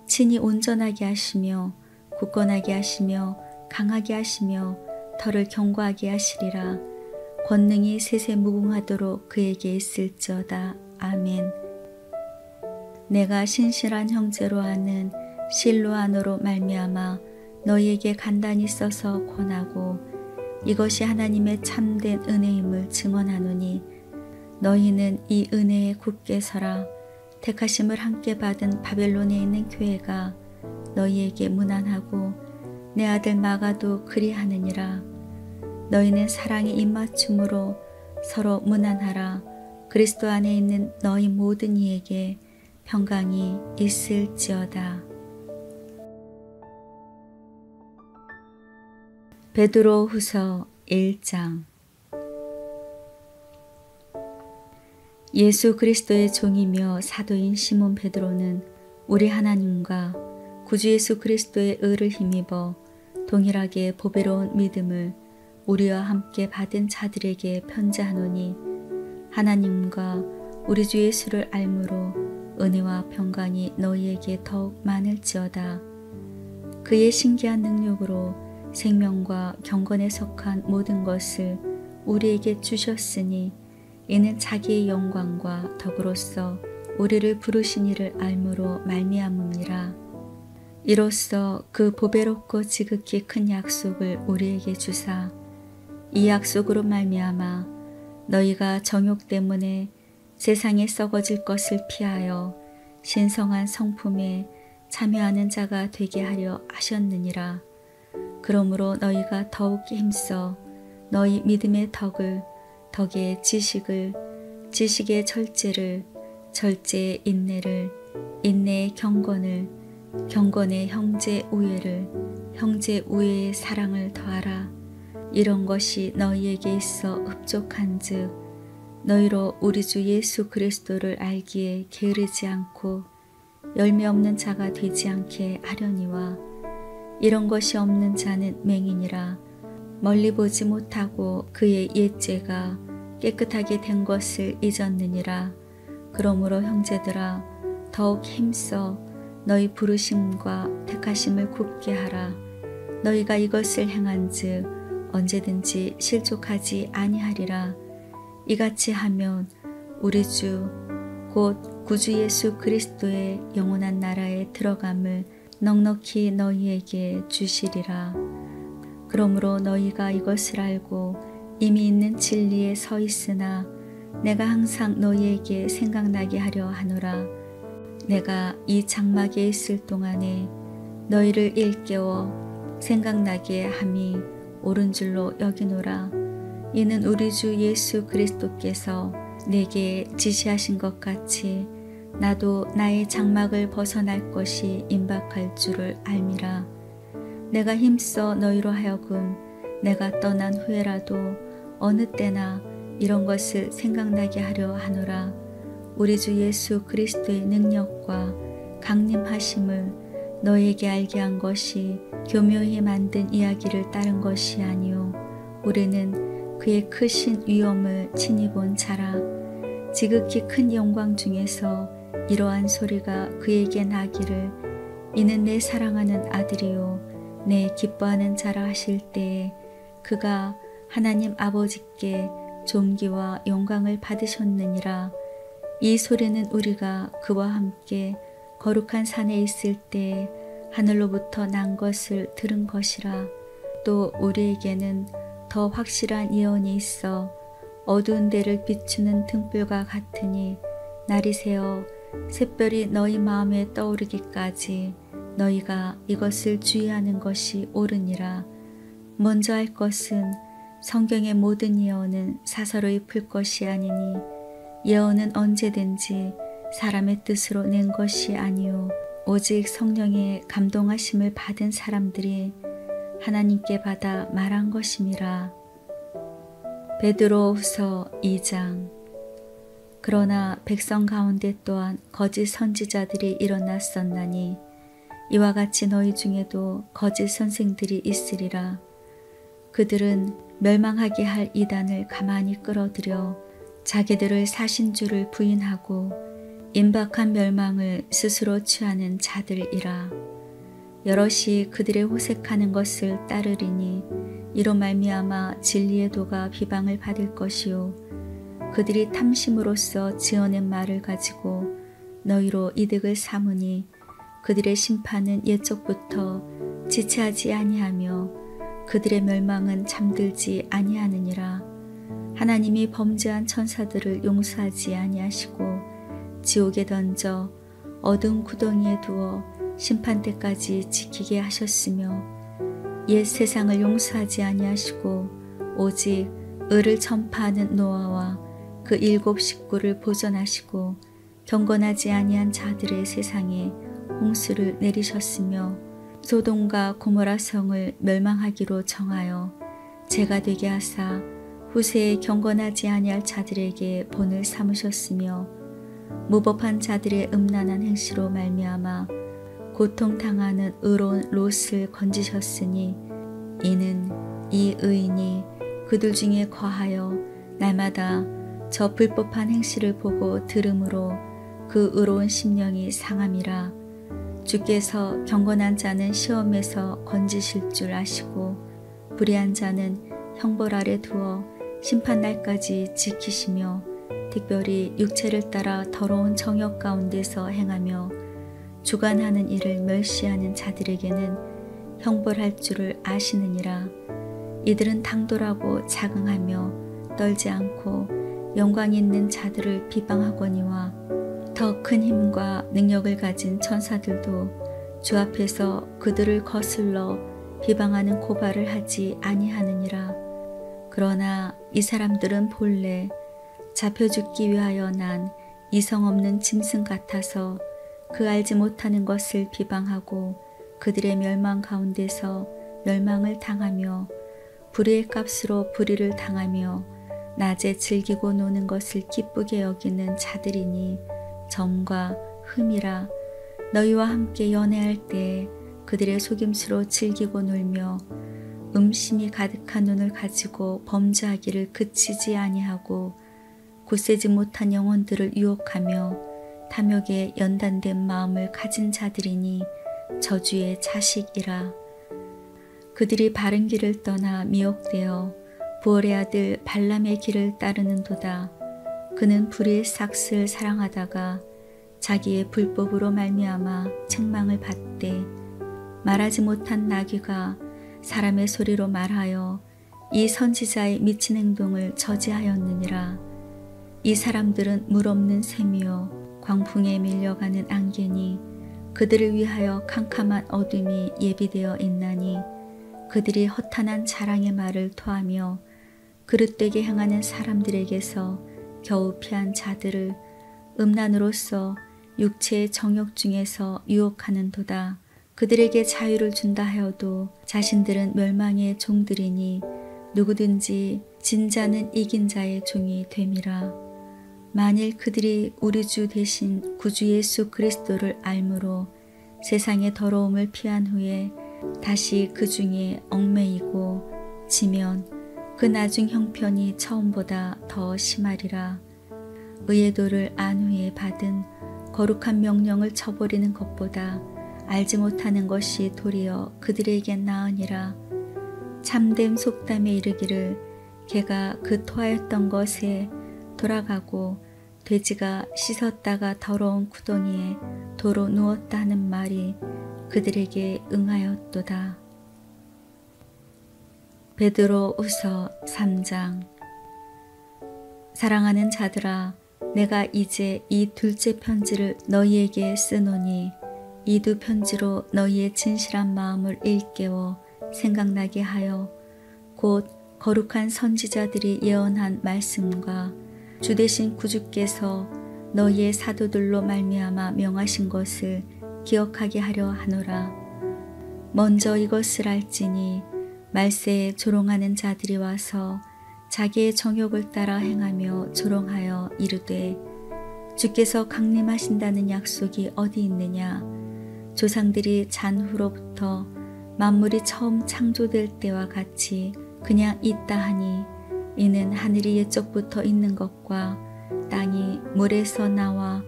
Speaker 1: 친히 온전하게 하시며 굳건하게 하시며 강하게 하시며 털을 견고하게 하시리라. 권능이 세세 무궁하도록 그에게 있을지어다. 아멘. 내가 신실한 형제로 하는 실로아노로 말미암아 너희에게 간단히 써서 권하고 이것이 하나님의 참된 은혜임을 증언하노니 너희는 이 은혜에 굳게 서라. 택하심을 함께 받은 바벨론에 있는 교회가 너희에게 문안하고 내 아들 마가도 그리하느니라. 너희는 사랑의 입맞춤으로 서로 문안하라. 그리스도 안에 있는 너희 모든 이에게 평강이 있을지어다. 베드로 후서 1장. 예수 그리스도의 종이며 사도인 시몬 베드로는 우리 하나님과 구주 예수 그리스도의 의를 힘입어 동일하게 보배로운 믿음을 우리와 함께 받은 자들에게 편지하노니 하나님과 우리 주 예수를 알므로 은혜와 평강이 너희에게 더욱 많을지어다. 그의 신기한 능력으로 생명과 경건에 속한 모든 것을 우리에게 주셨으니 이는 자기의 영광과 덕으로서 우리를 부르신 이를 알므로 말미암음이라. 이로써 그 보배롭고 지극히 큰 약속을 우리에게 주사 이 약속으로 말미암아 너희가 정욕 때문에 세상에 썩어질 것을 피하여 신성한 성품에 참여하는 자가 되게 하려 하셨느니라. 그러므로 너희가 더욱 힘써 너희 믿음의 덕을, 덕의 지식을, 지식의 절제를, 절제의 인내를, 인내의 경건을, 경건의 형제 우애를, 형제 우애의 사랑을 더하라. 이런 것이 너희에게 있어 흡족한즉 너희로 우리 주 예수 그리스도를 알기에 게으르지 않고 열매 없는 자가 되지 않게 하려니와 이런 것이 없는 자는 맹인이라 멀리 보지 못하고 그의 옛죄가 깨끗하게 된 것을 잊었느니라. 그러므로 형제들아 더욱 힘써 너희 부르심과 택하심을 굳게 하라. 너희가 이것을 행한즉 언제든지 실족하지 아니하리라. 이같이 하면 우리 주 곧 구주 예수 그리스도의 영원한 나라에 들어감을 넉넉히 너희에게 주시리라. 그러므로 너희가 이것을 알고 이미 있는 진리에 서 있으나 내가 항상 너희에게 생각나게 하려 하노라. 내가 이 장막에 있을 동안에 너희를 일깨워 생각나게 함이 옳은 줄로 여기노라. 이는 우리 주 예수 그리스도께서 내게 지시하신 것 같이 나도 나의 장막을 벗어날 것이 임박할 줄을 알미라. 내가 힘써 너희로 하여금 내가 떠난 후에라도 어느 때나 이런 것을 생각나게 하려 하노라. 우리 주 예수 그리스도의 능력과 강림하심을 너에게 알게 한 것이 교묘히 만든 이야기를 따른 것이 아니요 우리는 그의 크신 위엄을 친히 본 자라. 지극히 큰 영광 중에서 이러한 소리가 그에게 나기를 이는 내 사랑하는 아들이요 내 기뻐하는 자라 하실 때에 그가 하나님 아버지께 존귀와 영광을 받으셨느니라. 이 소리는 우리가 그와 함께 거룩한 산에 있을 때 하늘로부터 난 것을 들은 것이라. 또 우리에게는 더 확실한 예언이 있어 어두운 데를 비추는 등불과 같으니 날이 새어 샛별이 너희 마음에 떠오르기까지 너희가 이것을 주의하는 것이 옳으니라. 먼저 할 것은 성경의 모든 예언은 사서로이 풀 것이 아니니 예언은 언제든지 사람의 뜻으로 낸 것이 아니요 오직 성령의 감동하심을 받은 사람들이 하나님께 받아 말한 것임이라. 베드로후서 2장. 그러나 백성 가운데 또한 거짓 선지자들이 일어났었나니 이와 같이 너희 중에도 거짓 선생들이 있으리라. 그들은 멸망하게 할 이단을 가만히 끌어들여 자기들을 사신주를 부인하고 임박한 멸망을 스스로 취하는 자들이라. 여럿이 그들의 호색하는 것을 따르리니 이로 말미암아 진리의 도가 비방을 받을 것이요 그들이 탐심으로써 지어낸 말을 가지고 너희로 이득을 삼으니 그들의 심판은 옛적부터 지체하지 아니하며 그들의 멸망은 잠들지 아니하느니라. 하나님이 범죄한 천사들을 용서하지 아니하시고 지옥에 던져 어두운 구덩이에 두어 심판 때까지 지키게 하셨으며 옛 세상을 용서하지 아니하시고 오직 의를 전파하는 노아와 그 7 식구를 보존하시고 경건하지 아니한 자들의 세상에 홍수를 내리셨으며 소돔과 고모라 성을 멸망하기로 정하여 재가 되게 하사 후세에 경건하지 아니할 자들에게 본을 삼으셨으며 무법한 자들의 음란한 행시로 말미암아 고통당하는 의로운 롯을 건지셨으니 이는 이 의인이 그들 중에 거하여 날마다 저 불법한 행실을 보고 들음으로 그 의로운 심령이 상함이라. 주께서 경건한 자는 시험에서 건지실 줄 아시고 불의한 자는 형벌 아래 두어 심판날까지 지키시며 특별히 육체를 따라 더러운 정욕 가운데서 행하며 주관하는 일을 멸시하는 자들에게는 형벌할 줄을 아시느니라. 이들은 당돌하고 자긍하며 떨지 않고 영광 있는 자들을 비방하거니와 더 큰 힘과 능력을 가진 천사들도 주 앞에서 그들을 거슬러 비방하는 고발을 하지 아니하느니라. 그러나 이 사람들은 본래 잡혀 죽기 위하여 난 이성 없는 짐승 같아서 그 알지 못하는 것을 비방하고 그들의 멸망 가운데서 멸망을 당하며 불의의 값으로 불의를 당하며 낮에 즐기고 노는 것을 기쁘게 여기는 자들이니 점과 흠이라. 너희와 함께 연애할 때 그들의 속임수로 즐기고 놀며 음심이 가득한 눈을 가지고 범죄하기를 그치지 아니하고 굳세지 못한 영혼들을 유혹하며 탐욕에 연단된 마음을 가진 자들이니 저주의 자식이라. 그들이 바른 길을 떠나 미혹되어 부올의 아들 발람의 길을 따르는도다. 그는 불의의 삭스를 사랑하다가 자기의 불법으로 말미암아 책망을 받되 말하지 못한 나귀가 사람의 소리로 말하여 이 선지자의 미친 행동을 저지하였느니라. 이 사람들은 물 없는 샘이요 광풍에 밀려가는 안개니 그들을 위하여 캄캄한 어둠이 예비되어 있나니 그들이 허탄한 자랑의 말을 토하며 그릇되게 향하는 사람들에게서 겨우 피한 자들을 음란으로서 육체의 정욕 중에서 유혹하는도다. 그들에게 자유를 준다 하여도 자신들은 멸망의 종들이니 누구든지 진 자는 이긴 자의 종이 됨이라. 만일 그들이 우리 주 대신 구주 예수 그리스도를 알므로 세상의 더러움을 피한 후에 다시 그 중에 얽매이고 지면 그 나중 형편이 처음보다 더 심하리라. 의의 도를 안 후에 받은 거룩한 명령을 저버리는 것보다 알지 못하는 것이 도리어 그들에겐 나으니라. 참된 속담에 이르기를 개가 그 토하였던 것에 돌아가고 돼지가 씻었다가 더러운 구덩이에 도로 누웠다 하는 말이 그들에게 응하였도다. 베드로후서 3장. 사랑하는 자들아, 내가 이제 이 둘째 편지를 너희에게 쓰노니 이 두 편지로 너희의 진실한 마음을 일깨워 생각나게 하여 곧 거룩한 선지자들이 예언한 말씀과 주 되신 구주께서 너희의 사도들로 말미암아 명하신 것을 기억하게 하려 하노라. 먼저 이것을 알지니 말세에 조롱하는 자들이 와서 자기의 정욕을 따라 행하며 조롱하여 이르되 주께서 강림하신다는 약속이 어디 있느냐. 조상들이 잔후로부터 만물이 처음 창조될 때와 같이 그냥 있다 하니 이는 하늘이 옛적부터 있는 것과 땅이 물에서 나와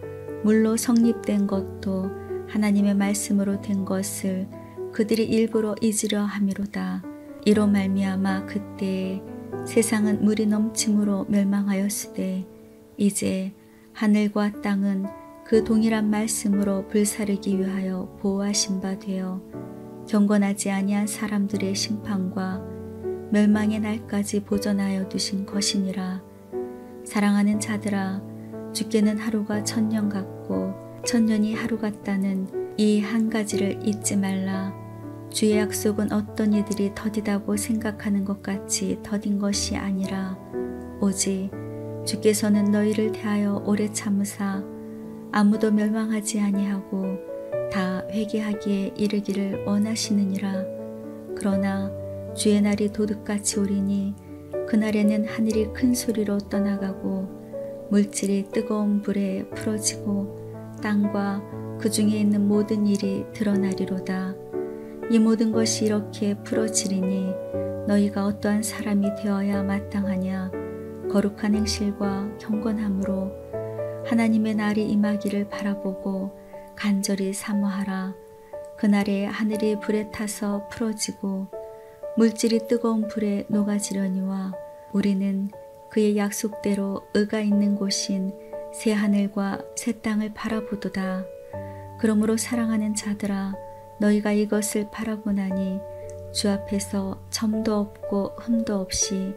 Speaker 1: 물로 성립된 것도 하나님의 말씀으로 된 것을 그들이 일부러 잊으려 함이로다. 이로 말미암아 그때에 세상은 물이 넘침으로 멸망하였으되 이제 하늘과 땅은 그 동일한 말씀으로 불사르기 위하여 보호하신 바 되어 경건하지 아니한 사람들의 심판과 멸망의 날까지 보존하여 두신 것이니라. 사랑하는 자들아, 주께는 하루가 천년 같고 천년이 하루 같다는 이 한 가지를 잊지 말라. 주의 약속은 어떤 이들이 더디다고 생각하는 것 같이 더딘 것이 아니라 오직 주께서는 너희를 대하여 오래 참으사 아무도 멸망하지 아니하고 다 회개하기에 이르기를 원하시느니라. 그러나 주의 날이 도둑같이 오리니 그날에는 하늘이 큰 소리로 떠나가고 물질이 뜨거운 불에 풀어지고 땅과 그 중에 있는 모든 일이 드러나리로다. 이 모든 것이 이렇게 풀어지리니 너희가 어떠한 사람이 되어야 마땅하냐. 거룩한 행실과 경건함으로 하나님의 날이 임하기를 바라보고 간절히 사모하라. 그날에 하늘이 불에 타서 풀어지고 물질이 뜨거운 불에 녹아지려니와 우리는 그의 약속대로 의가 있는 곳인 새 하늘과 새 땅을 바라보도다. 그러므로 사랑하는 자들아, 너희가 이것을 바라보나니 주 앞에서 점도 없고 흠도 없이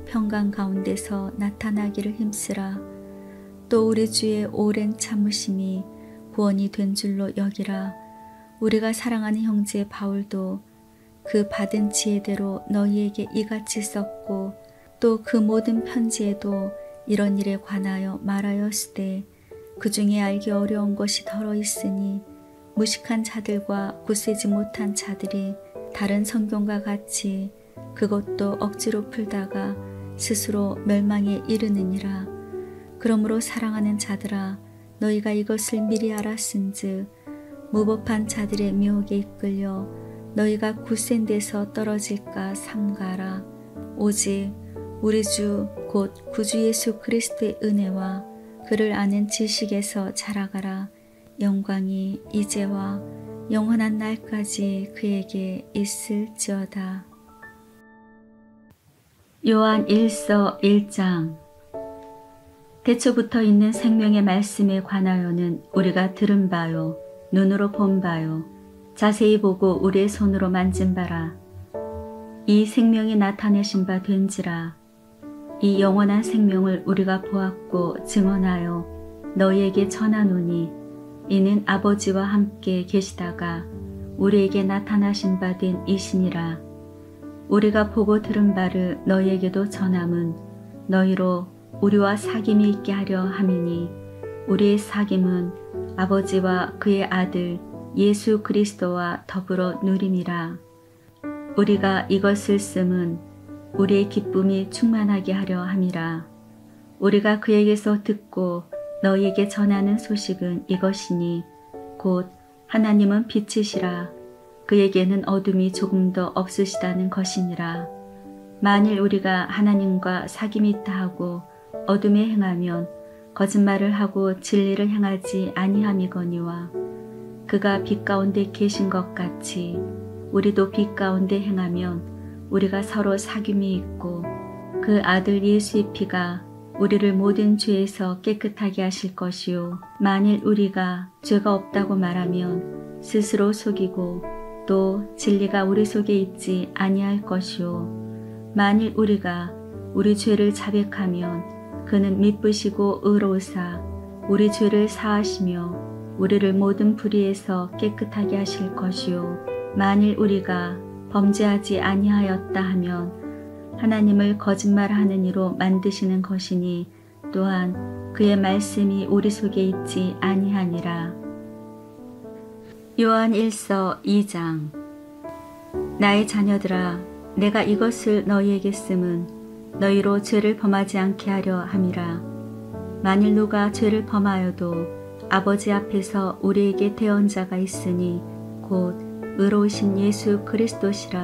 Speaker 1: 평강 가운데서 나타나기를 힘쓰라. 또 우리 주의 오랜 참으심이 구원이 된 줄로 여기라. 우리가 사랑하는 형제 바울도 그 받은 지혜대로 너희에게 이같이 썼고 또 그 모든 편지에도 이런 일에 관하여 말하였으되 그 중에 알기 어려운 것이 덜어 있으니 무식한 자들과 굳세지 못한 자들이 다른 성경과 같이 그것도 억지로 풀다가 스스로 멸망에 이르느니라. 그러므로 사랑하는 자들아, 너희가 이것을 미리 알았은즉 무법한 자들의 미혹에 이끌려 너희가 굳센 데서 떨어질까 삼가라. 오직 우리 주 곧 구주 예수 그리스도의 은혜와 그를 아는 지식에서 자라가라. 영광이 이제와 영원한 날까지 그에게 있을지어다. 요한 1서 1장. 태초부터 있는 생명의 말씀에 관하여는 우리가 들은 바요 눈으로 본 바요 자세히 보고 우리의 손으로 만진 바라. 이 생명이 나타내신 바 된지라. 이 영원한 생명을 우리가 보았고 증언하여 너희에게 전하노니 이는 아버지와 함께 계시다가 우리에게 나타나신 바 된 이시니라. 우리가 보고 들은 바를 너희에게도 전함은 너희로 우리와 사귐이 있게 하려 함이니 우리의 사귐은 아버지와 그의 아들 예수 그리스도와 더불어 누림이라. 우리가 이것을 씀은 우리의 기쁨이 충만하게 하려 함이라. 우리가 그에게서 듣고 너희에게 전하는 소식은 이것이니 곧 하나님은 빛이시라. 그에게는 어둠이 조금도 없으시다는 것이니라. 만일 우리가 하나님과 사귐이 있다 하고 어둠에 행하면 거짓말을 하고 진리를 행하지 아니함이거니와 그가 빛 가운데 계신 것 같이 우리도 빛 가운데 행하면 우리가 서로 사귐이 있고 그 아들 예수의 피가 우리를 모든 죄에서 깨끗하게 하실 것이요. 만일 우리가 죄가 없다고 말하면 스스로 속이고 또 진리가 우리 속에 있지 아니할 것이요. 만일 우리가 우리 죄를 자백하면 그는 미쁘시고 의로우사 우리 죄를 사하시며 우리를 모든 불의에서 깨끗하게 하실 것이요. 만일 우리가 범죄하지 아니하였다 하면 하나님을 거짓말하는 이로 만드시는 것이니 또한 그의 말씀이 우리 속에 있지 아니하니라. 요한 1서 2장. 나의 자녀들아, 내가 이것을 너희에게 씀은 너희로 죄를 범하지 않게 하려 함이라. 만일 누가 죄를 범하여도 아버지 앞에서 우리에게 대언자가 있으니 곧 의로우신 예수 그리스도시라.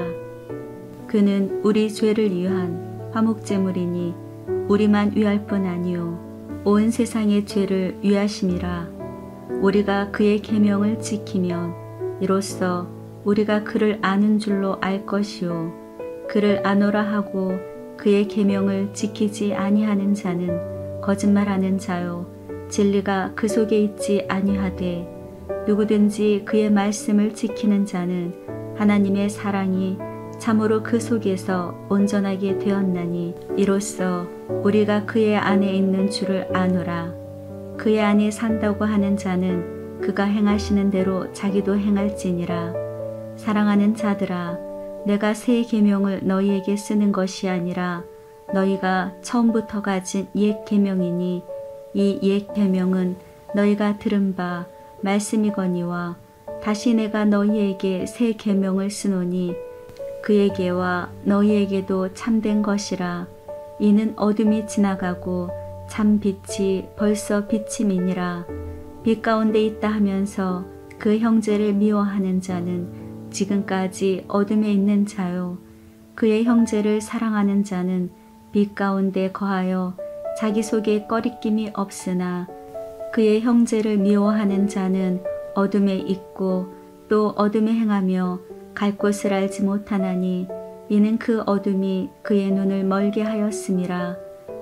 Speaker 1: 그는 우리 죄를 위한 화목제물이니 우리만 위할 뿐 아니요 온 세상의 죄를 위하심이라. 우리가 그의 계명을 지키면 이로써 우리가 그를 아는 줄로 알 것이요 그를 아노라 하고 그의 계명을 지키지 아니하는 자는 거짓말하는 자요 진리가 그 속에 있지 아니하되 누구든지 그의 말씀을 지키는 자는 하나님의 사랑이 참으로 그 속에서 온전하게 되었나니 이로써 우리가 그의 안에 있는 줄을 아노라. 그의 안에 산다고 하는 자는 그가 행하시는 대로 자기도 행할지니라. 사랑하는 자들아, 내가 새 계명을 너희에게 쓰는 것이 아니라 너희가 처음부터 가진 옛 계명이니 이 옛 계명은 너희가 들은 바 말씀이거니와 다시 내가 너희에게 새 계명을 쓰노니 그에게와 너희에게도 참된 것이라. 이는 어둠이 지나가고 참 빛이 벌써 비침이니라. 빛 가운데 있다 하면서 그 형제를 미워하는 자는 지금까지 어둠에 있는 자요. 그의 형제를 사랑하는 자는 빛 가운데 거하여 자기 속에 꺼리낌이 없으나 그의 형제를 미워하는 자는 어둠에 있고 또 어둠에 행하며 갈 곳을 알지 못하나니 이는 그 어둠이 그의 눈을 멀게 하였음이라.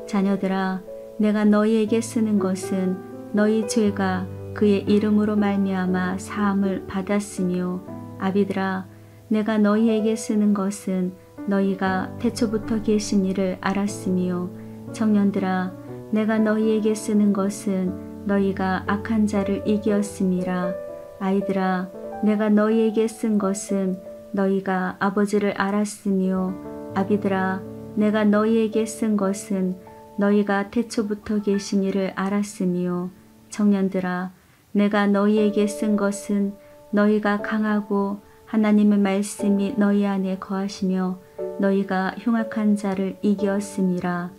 Speaker 1: 자녀들아, 내가 너희에게 쓰는 것은 너희 죄가 그의 이름으로 말미암아 사함을 받았으며 아비들아, 내가 너희에게 쓰는 것은 너희가 태초부터 계신 이를 알았으며 청년들아, 내가 너희에게 쓰는 것은 너희가 악한 자를 이기었음이라. 아이들아, 내가 너희에게 쓴 것은 너희가 아버지를 알았으며 아비들아, 내가 너희에게 쓴 것은 너희가 태초부터 계신 이를 알았으며 청년들아, 내가 너희에게 쓴 것은 너희가 강하고 하나님의 말씀이 너희 안에 거하시며 너희가 흉악한 자를 이기었음이라.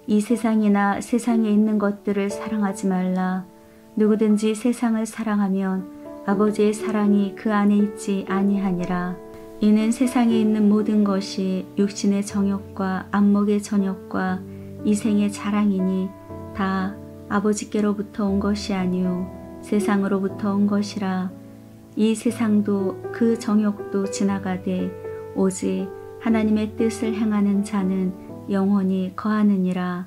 Speaker 1: 이 세상이나 세상에 있는 것들을 사랑하지 말라. 누구든지 세상을 사랑하면 아버지의 사랑이 그 안에 있지 아니하니라. 이는 세상에 있는 모든 것이 육신의 정욕과 안목의 정욕과 이생의 자랑이니 다 아버지께로부터 온 것이 아니요 세상으로부터 온 것이라. 이 세상도 그 정욕도 지나가되 오직 하나님의 뜻을 행하는 자는 영원히 거하느니라.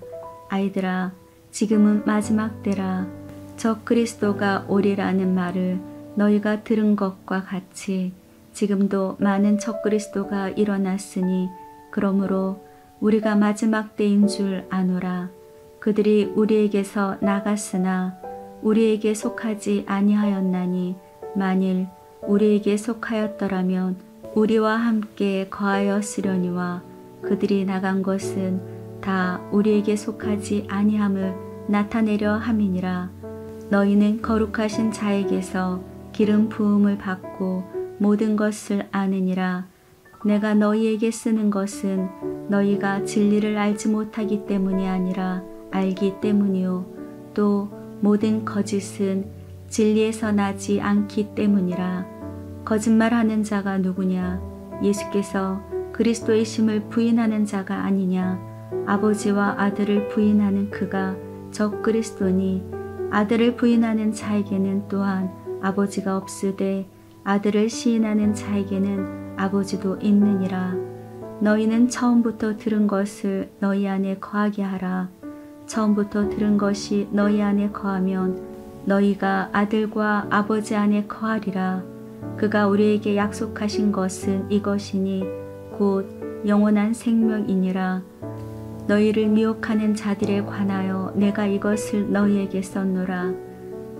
Speaker 1: 아이들아, 지금은 마지막 때라. 저 그리스도가 오리라는 말을 너희가 들은 것과 같이 지금도 많은 적그리스도가 일어났으니 그러므로 우리가 마지막 때인 줄 아노라. 그들이 우리에게서 나갔으나 우리에게 속하지 아니하였나니 만일 우리에게 속하였더라면 우리와 함께 거하였으려니와 그들이 나간 것은 다 우리에게 속하지 아니함을 나타내려 함이니라. 너희는 거룩하신 자에게서 기름 부음을 받고 모든 것을 아느니라. 내가 너희에게 쓰는 것은 너희가 진리를 알지 못하기 때문이 아니라 알기 때문이요 또 모든 거짓은 진리에서 나지 않기 때문이라. 거짓말하는 자가 누구냐? 예수께서 그리스도이심을 부인하는 자가 아니냐? 아버지와 아들을 부인하는 그가 적 그리스도니 아들을 부인하는 자에게는 또한 아버지가 없으되 아들을 시인하는 자에게는 아버지도 있느니라. 너희는 처음부터 들은 것을 너희 안에 거하게 하라. 처음부터 들은 것이 너희 안에 거하면 너희가 아들과 아버지 안에 거하리라. 그가 우리에게 약속하신 것은 이것이니 곧 영원한 생명이니라. 너희를 미혹하는 자들에 관하여 내가 이것을 너희에게 썼노라.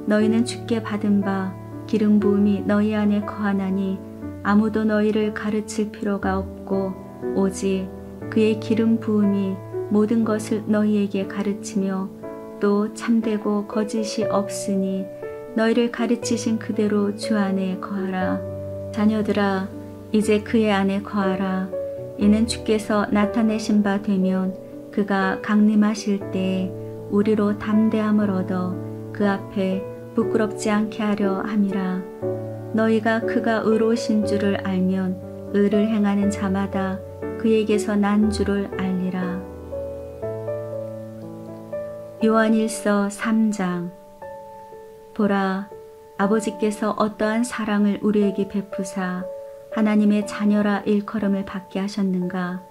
Speaker 1: 너희는 주께 받은 바 기름 부음이 너희 안에 거하나니 아무도 너희를 가르칠 필요가 없고 오직 그의 기름 부음이 모든 것을 너희에게 가르치며 또 참되고 거짓이 없으니 너희를 가르치신 그대로 주 안에 거하라. 자녀들아 이제 그의 안에 거하라. 이는 주께서 나타내신 바 되면 그가 강림하실 때에 우리로 담대함을 얻어 그 앞에 부끄럽지 않게 하려 함이라. 너희가 그가 의로우신 줄을 알면 의를 행하는 자마다 그에게서 난 줄을 알리라. 요한일서 3장. 보라, 아버지께서 어떠한 사랑을 우리에게 베푸사 하나님의 자녀라 일컬음을 받게 하셨는가.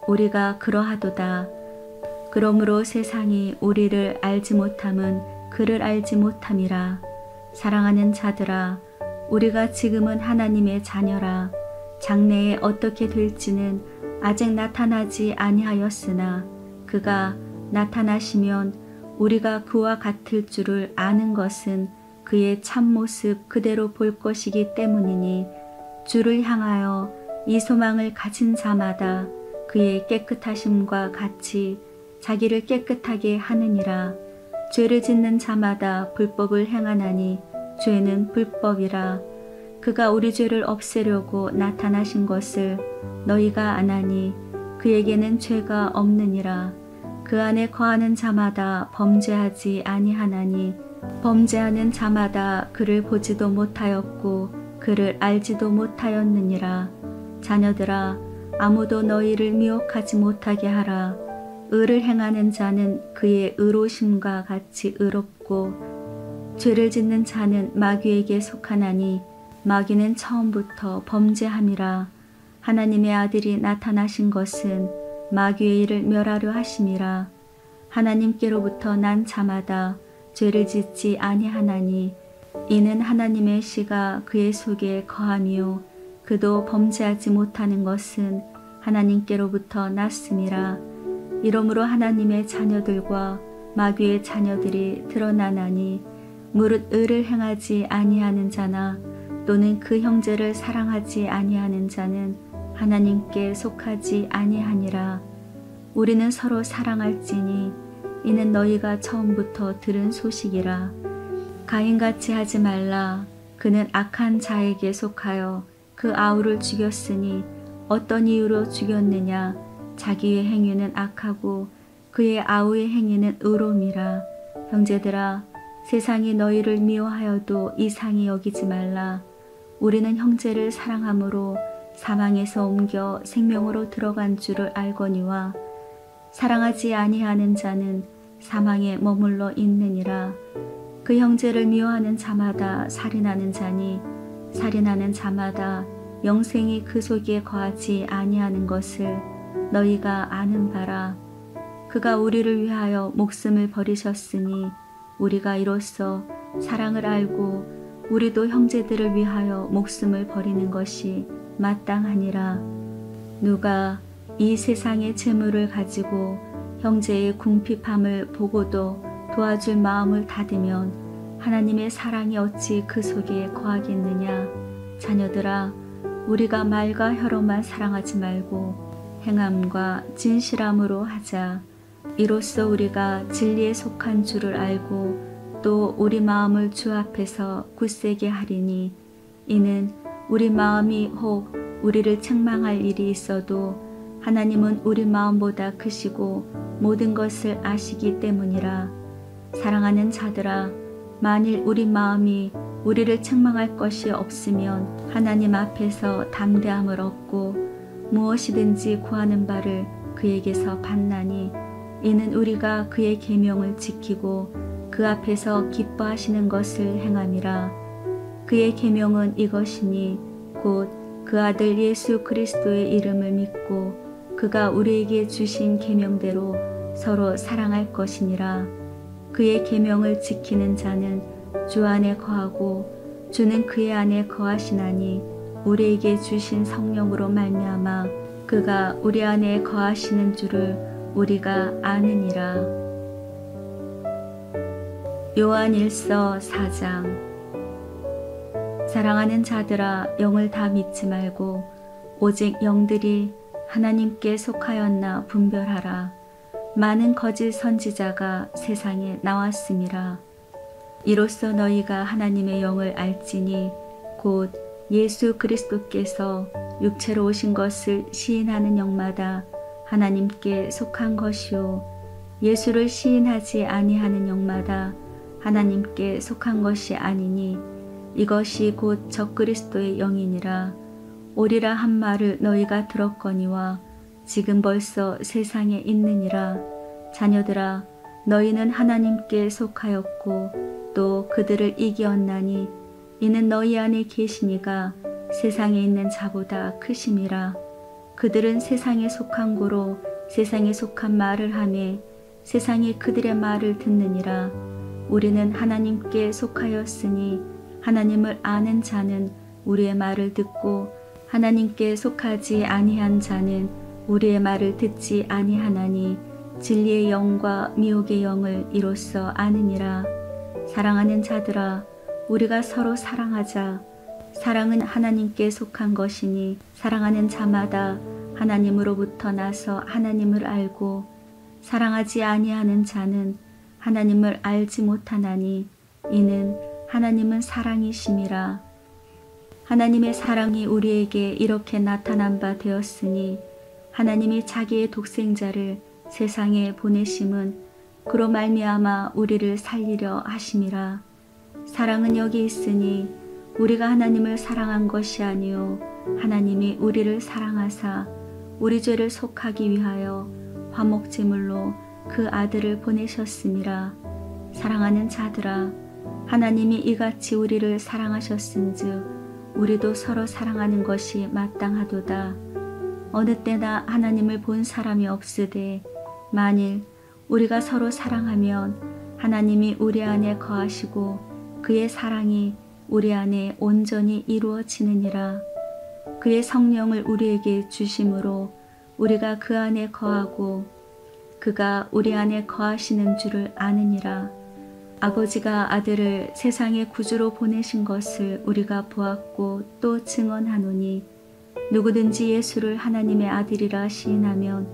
Speaker 1: 우리가 그러하도다. 그러므로 세상이 우리를 알지 못함은 그를 알지 못함이라. 사랑하는 자들아, 우리가 지금은 하나님의 자녀라. 장래에 어떻게 될지는 아직 나타나지 아니하였으나 그가 나타나시면 우리가 그와 같을 줄을 아는 것은 그의 참모습 그대로 볼 것이기 때문이니 주를 향하여 이 소망을 가진 자마다 그의 깨끗하심과 같이 자기를 깨끗하게 하느니라. 죄를 짓는 자마다 불법을 행하나니 죄는 불법이라. 그가 우리 죄를 없애려고 나타나신 것을 너희가 아나니 그에게는 죄가 없느니라. 그 안에 거하는 자마다 범죄하지 아니하나니 범죄하는 자마다 그를 보지도 못하였고 그를 알지도 못하였느니라. 자녀들아, 아무도 너희를 미혹하지 못하게 하라. 의를 행하는 자는 그의 의로우심과 같이 의롭고 죄를 짓는 자는 마귀에게 속하나니 마귀는 처음부터 범죄함이라. 하나님의 아들이 나타나신 것은 마귀의 일을 멸하려 하심이라. 하나님께로부터 난 자마다 죄를 짓지 아니하나니 이는 하나님의 씨가 그의 속에 거함이요 그도 범죄하지 못하는 것은 하나님께로부터 났음이라. 이러므로 하나님의 자녀들과 마귀의 자녀들이 드러나나니 무릇 의를 행하지 아니하는 자나 또는 그 형제를 사랑하지 아니하는 자는 하나님께 속하지 아니하니라. 우리는 서로 사랑할지니 이는 너희가 처음부터 들은 소식이라. 가인같이 하지 말라. 그는 악한 자에게 속하여 그 아우를 죽였으니 어떤 이유로 죽였느냐. 자기의 행위는 악하고 그의 아우의 행위는 의로움이라. 형제들아, 세상이 너희를 미워하여도 이상히 여기지 말라. 우리는 형제를 사랑함으로 사망에서 옮겨 생명으로 들어간 줄을 알거니와 사랑하지 아니하는 자는 사망에 머물러 있느니라. 그 형제를 미워하는 자마다 살인하는 자니 살인하는 자마다 영생이 그 속에 거하지 아니하는 것을 너희가 아는 바라. 그가 우리를 위하여 목숨을 버리셨으니 우리가 이로써 사랑을 알고 우리도 형제들을 위하여 목숨을 버리는 것이 마땅하니라. 누가 이 세상의 재물을 가지고 형제의 궁핍함을 보고도 도와줄 마음을 닫으면 하나님의 사랑이 어찌 그 속에 거하겠느냐. 자녀들아, 우리가 말과 혀로만 사랑하지 말고 행함과 진실함으로 하자. 이로써 우리가 진리에 속한 줄을 알고 또 우리 마음을 주 앞에서 굳세게 하리니 이는 우리 마음이 혹 우리를 책망할 일이 있어도 하나님은 우리 마음보다 크시고 모든 것을 아시기 때문이라. 사랑하는 자들아, 만일 우리 마음이 우리를 책망할 것이 없으면 하나님 앞에서 담대함을 얻고 무엇이든지 구하는 바를 그에게서 받나니 이는 우리가 그의 계명을 지키고 그 앞에서 기뻐하시는 것을 행함이라. 그의 계명은 이것이니 곧 그 아들 예수 그리스도의 이름을 믿고 그가 우리에게 주신 계명대로 서로 사랑할 것이니라. 그의 계명을 지키는 자는 주 안에 거하고 주는 그의 안에 거하시나니 우리에게 주신 성령으로 말미암아 그가 우리 안에 거하시는 줄을 우리가 아느니라. 요한일서 4장. 사랑하는 자들아, 영을 다 믿지 말고 오직 영들이 하나님께 속하였나 분별하라. 많은 거짓 선지자가 세상에 나왔음이라. 이로써 너희가 하나님의 영을 알지니 곧 예수 그리스도께서 육체로 오신 것을 시인하는 영마다 하나님께 속한 것이요 예수를 시인하지 아니하는 영마다 하나님께 속한 것이 아니니 이것이 곧 적그리스도의 영이니라. 오리라 한 말을 너희가 들었거니와 지금 벌써 세상에 있느니라. 자녀들아, 너희는 하나님께 속하였고 또 그들을 이기었나니 이는 너희 안에 계시니가 세상에 있는 자보다 크심이라. 그들은 세상에 속한 고로 세상에 속한 말을 하매 세상이 그들의 말을 듣느니라. 우리는 하나님께 속하였으니 하나님을 아는 자는 우리의 말을 듣고 하나님께 속하지 아니한 자는 우리의 말을 듣지 아니하나니 진리의 영과 미혹의 영을 이로써 아느니라. 사랑하는 자들아, 우리가 서로 사랑하자. 사랑은 하나님께 속한 것이니 사랑하는 자마다 하나님으로부터 나서 하나님을 알고 사랑하지 아니하는 자는 하나님을 알지 못하나니 이는 하나님은 사랑이심이라. 하나님의 사랑이 우리에게 이렇게 나타난 바 되었으니 하나님이 자기의 독생자를 세상에 보내심은 그로 말미암아 우리를 살리려 하심이라. 사랑은 여기 있으니 우리가 하나님을 사랑한 것이 아니요 하나님이 우리를 사랑하사 우리 죄를 속하기 위하여 화목제물로 그 아들을 보내셨음이라. 사랑하는 자들아, 하나님이 이같이 우리를 사랑하셨은즉 우리도 서로 사랑하는 것이 마땅하도다. 어느 때나 하나님을 본 사람이 없으되 만일 우리가 서로 사랑하면 하나님이 우리 안에 거하시고 그의 사랑이 우리 안에 온전히 이루어지느니라. 그의 성령을 우리에게 주심으로 우리가 그 안에 거하고 그가 우리 안에 거하시는 줄을 아느니라. 아버지가 아들을 세상의 구주로 보내신 것을 우리가 보았고 또 증언하노니 누구든지 예수를 하나님의 아들이라 시인하면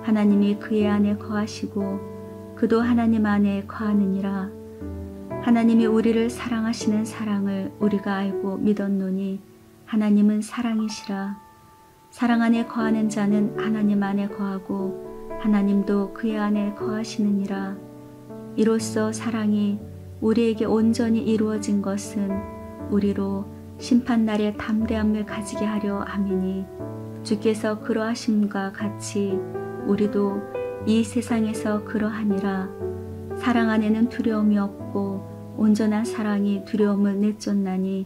Speaker 1: 하나님이 그의 안에 거하시고 그도 하나님 안에 거하느니라. 하나님이 우리를 사랑하시는 사랑을 우리가 알고 믿었노니 하나님은 사랑이시라. 사랑 안에 거하는 자는 하나님 안에 거하고 하나님도 그의 안에 거하시느니라. 이로써 사랑이 우리에게 온전히 이루어진 것은 우리로 심판날에 담대함을 가지게 하려 함이니 주께서 그러하심과 같이 우리도 이 세상에서 그러하니라. 사랑 안에는 두려움이 없고 온전한 사랑이 두려움을 내쫓나니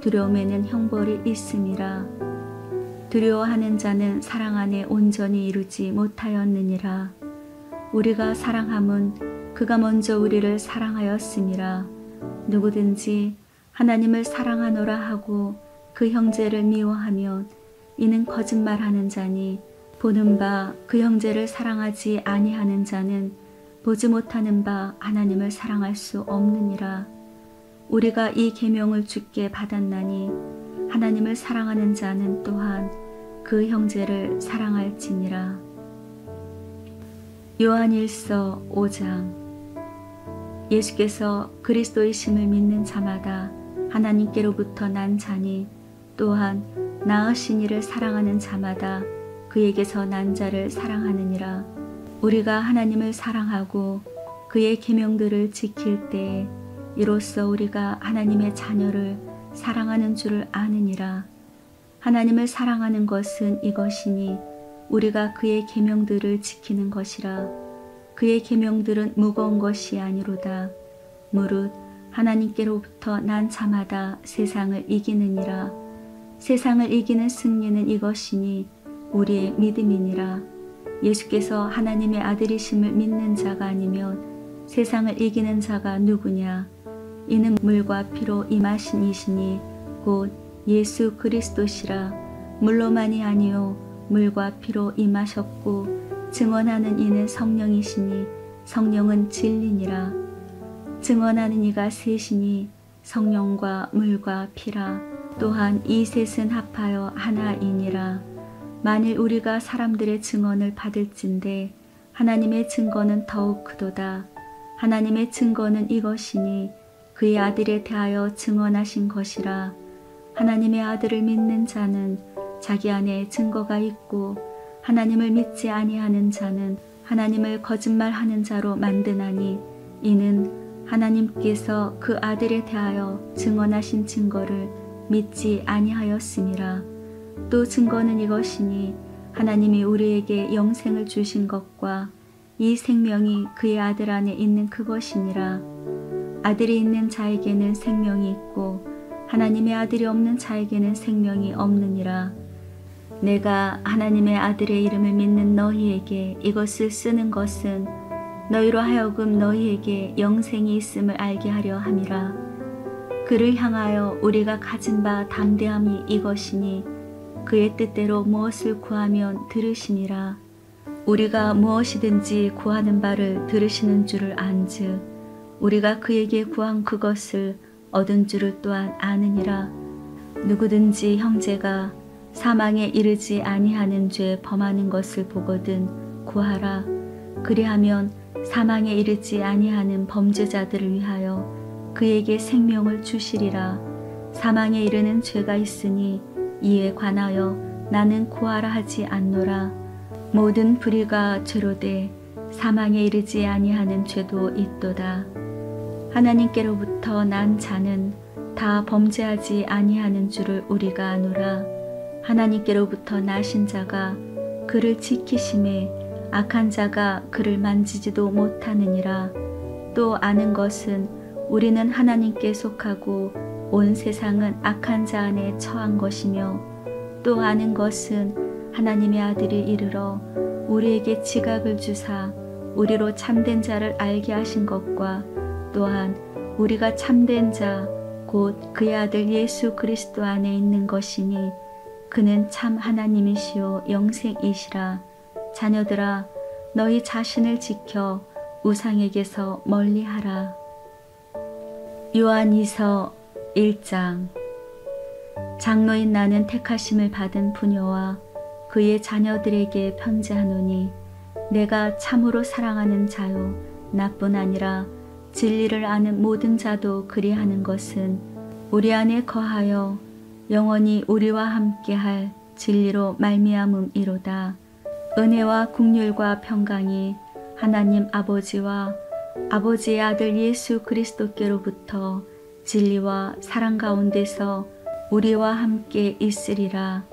Speaker 1: 두려움에는 형벌이 있음이라. 두려워하는 자는 사랑 안에 온전히 이루지 못하였느니라. 우리가 사랑함은 그가 먼저 우리를 사랑하였음이라. 누구든지 하나님을 사랑하노라 하고 그 형제를 미워하면 이는 거짓말하는 자니 보는 바 그 형제를 사랑하지 아니하는 자는 보지 못하는 바 하나님을 사랑할 수 없느니라. 우리가 이 계명을 주께 받았나니 하나님을 사랑하는 자는 또한 그 형제를 사랑할지니라. 요한일서 5장. 예수께서 그리스도이심을 믿는 자마다 하나님께로부터 난 자니 또한 낳으신 이를 사랑하는 자마다 그에게서 난 자를 사랑하느니라. 우리가 하나님을 사랑하고 그의 계명들을 지킬 때에 이로써 우리가 하나님의 자녀를 사랑하는 줄을 아느니라. 하나님을 사랑하는 것은 이것이니 우리가 그의 계명들을 지키는 것이라. 그의 계명들은 무거운 것이 아니로다. 무릇 하나님께로부터 난 자마다 세상을 이기느니라. 세상을 이기는 승리는 이것이니 우리의 믿음이니라. 예수께서 하나님의 아들이심을 믿는 자가 아니면 세상을 이기는 자가 누구냐? 이는 물과 피로 임하신 이시니 곧 예수 그리스도시라. 물로만이 아니요 물과 피로 임하셨고 증언하는 이는 성령이시니 성령은 진리니라. 증언하는 이가 셋이니 성령과 물과 피라. 또한 이 셋은 합하여 하나이니라. 만일 우리가 사람들의 증언을 받을진대 하나님의 증거는 더욱 크도다. 하나님의 증거는 이것이니 그의 아들에 대하여 증언하신 것이라. 하나님의 아들을 믿는 자는 자기 안에 증거가 있고 하나님을 믿지 아니하는 자는 하나님을 거짓말하는 자로 만드나니 이는 하나님께서 그 아들에 대하여 증언하신 증거를 믿지 아니하였음이라. 또 증거는 이것이니 하나님이 우리에게 영생을 주신 것과 이 생명이 그의 아들 안에 있는 그것이니라. 아들이 있는 자에게는 생명이 있고 하나님의 아들이 없는 자에게는 생명이 없느니라. 내가 하나님의 아들의 이름을 믿는 너희에게 이것을 쓰는 것은 너희로 하여금 너희에게 영생이 있음을 알게 하려 함이라. 그를 향하여 우리가 가진 바 담대함이 이것이니 그의 뜻대로 무엇을 구하면 들으시니라. 우리가 무엇이든지 구하는 바를 들으시는 줄을 안즉 우리가 그에게 구한 그것을 얻은 줄을 또한 아느니라. 누구든지 형제가 사망에 이르지 아니하는 죄 범하는 것을 보거든 구하라. 그리하면 사망에 이르지 아니하는 범죄자들을 위하여 그에게 생명을 주시리라. 사망에 이르는 죄가 있으니 이에 관하여 나는 구하라 하지 않노라. 모든 불의가 죄로되 사망에 이르지 아니하는 죄도 있도다. 하나님께로부터 난 자는 다 범죄하지 아니하는 줄을 우리가 아노라. 하나님께로부터 나신 자가 그를 지키심에 악한 자가 그를 만지지도 못하느니라. 또 아는 것은 우리는 하나님께 속하고 온 세상은 악한 자 안에 처한 것이며 또 아는 것은 하나님의 아들이 이르러 우리에게 지각을 주사 우리로 참된 자를 알게 하신 것과 또한 우리가 참된 자 곧 그의 아들 예수 그리스도 안에 있는 것이니 그는 참 하나님이시요 영생이시라. 자녀들아 너희 자신을 지켜 우상에게서 멀리하라. 요한이서 1장. 장로인 나는 택하심을 받은 부녀와 그의 자녀들에게 편지하노니 내가 참으로 사랑하는 자요 나뿐 아니라 진리를 아는 모든 자도 그리하는 것은 우리 안에 거하여 영원히 우리와 함께할 진리로 말미암음이로다. 은혜와 긍휼과 평강이 하나님 아버지와 아버지의 아들 예수 그리스도께로부터 진리와 사랑 가운데서 우리와 함께 있으리라.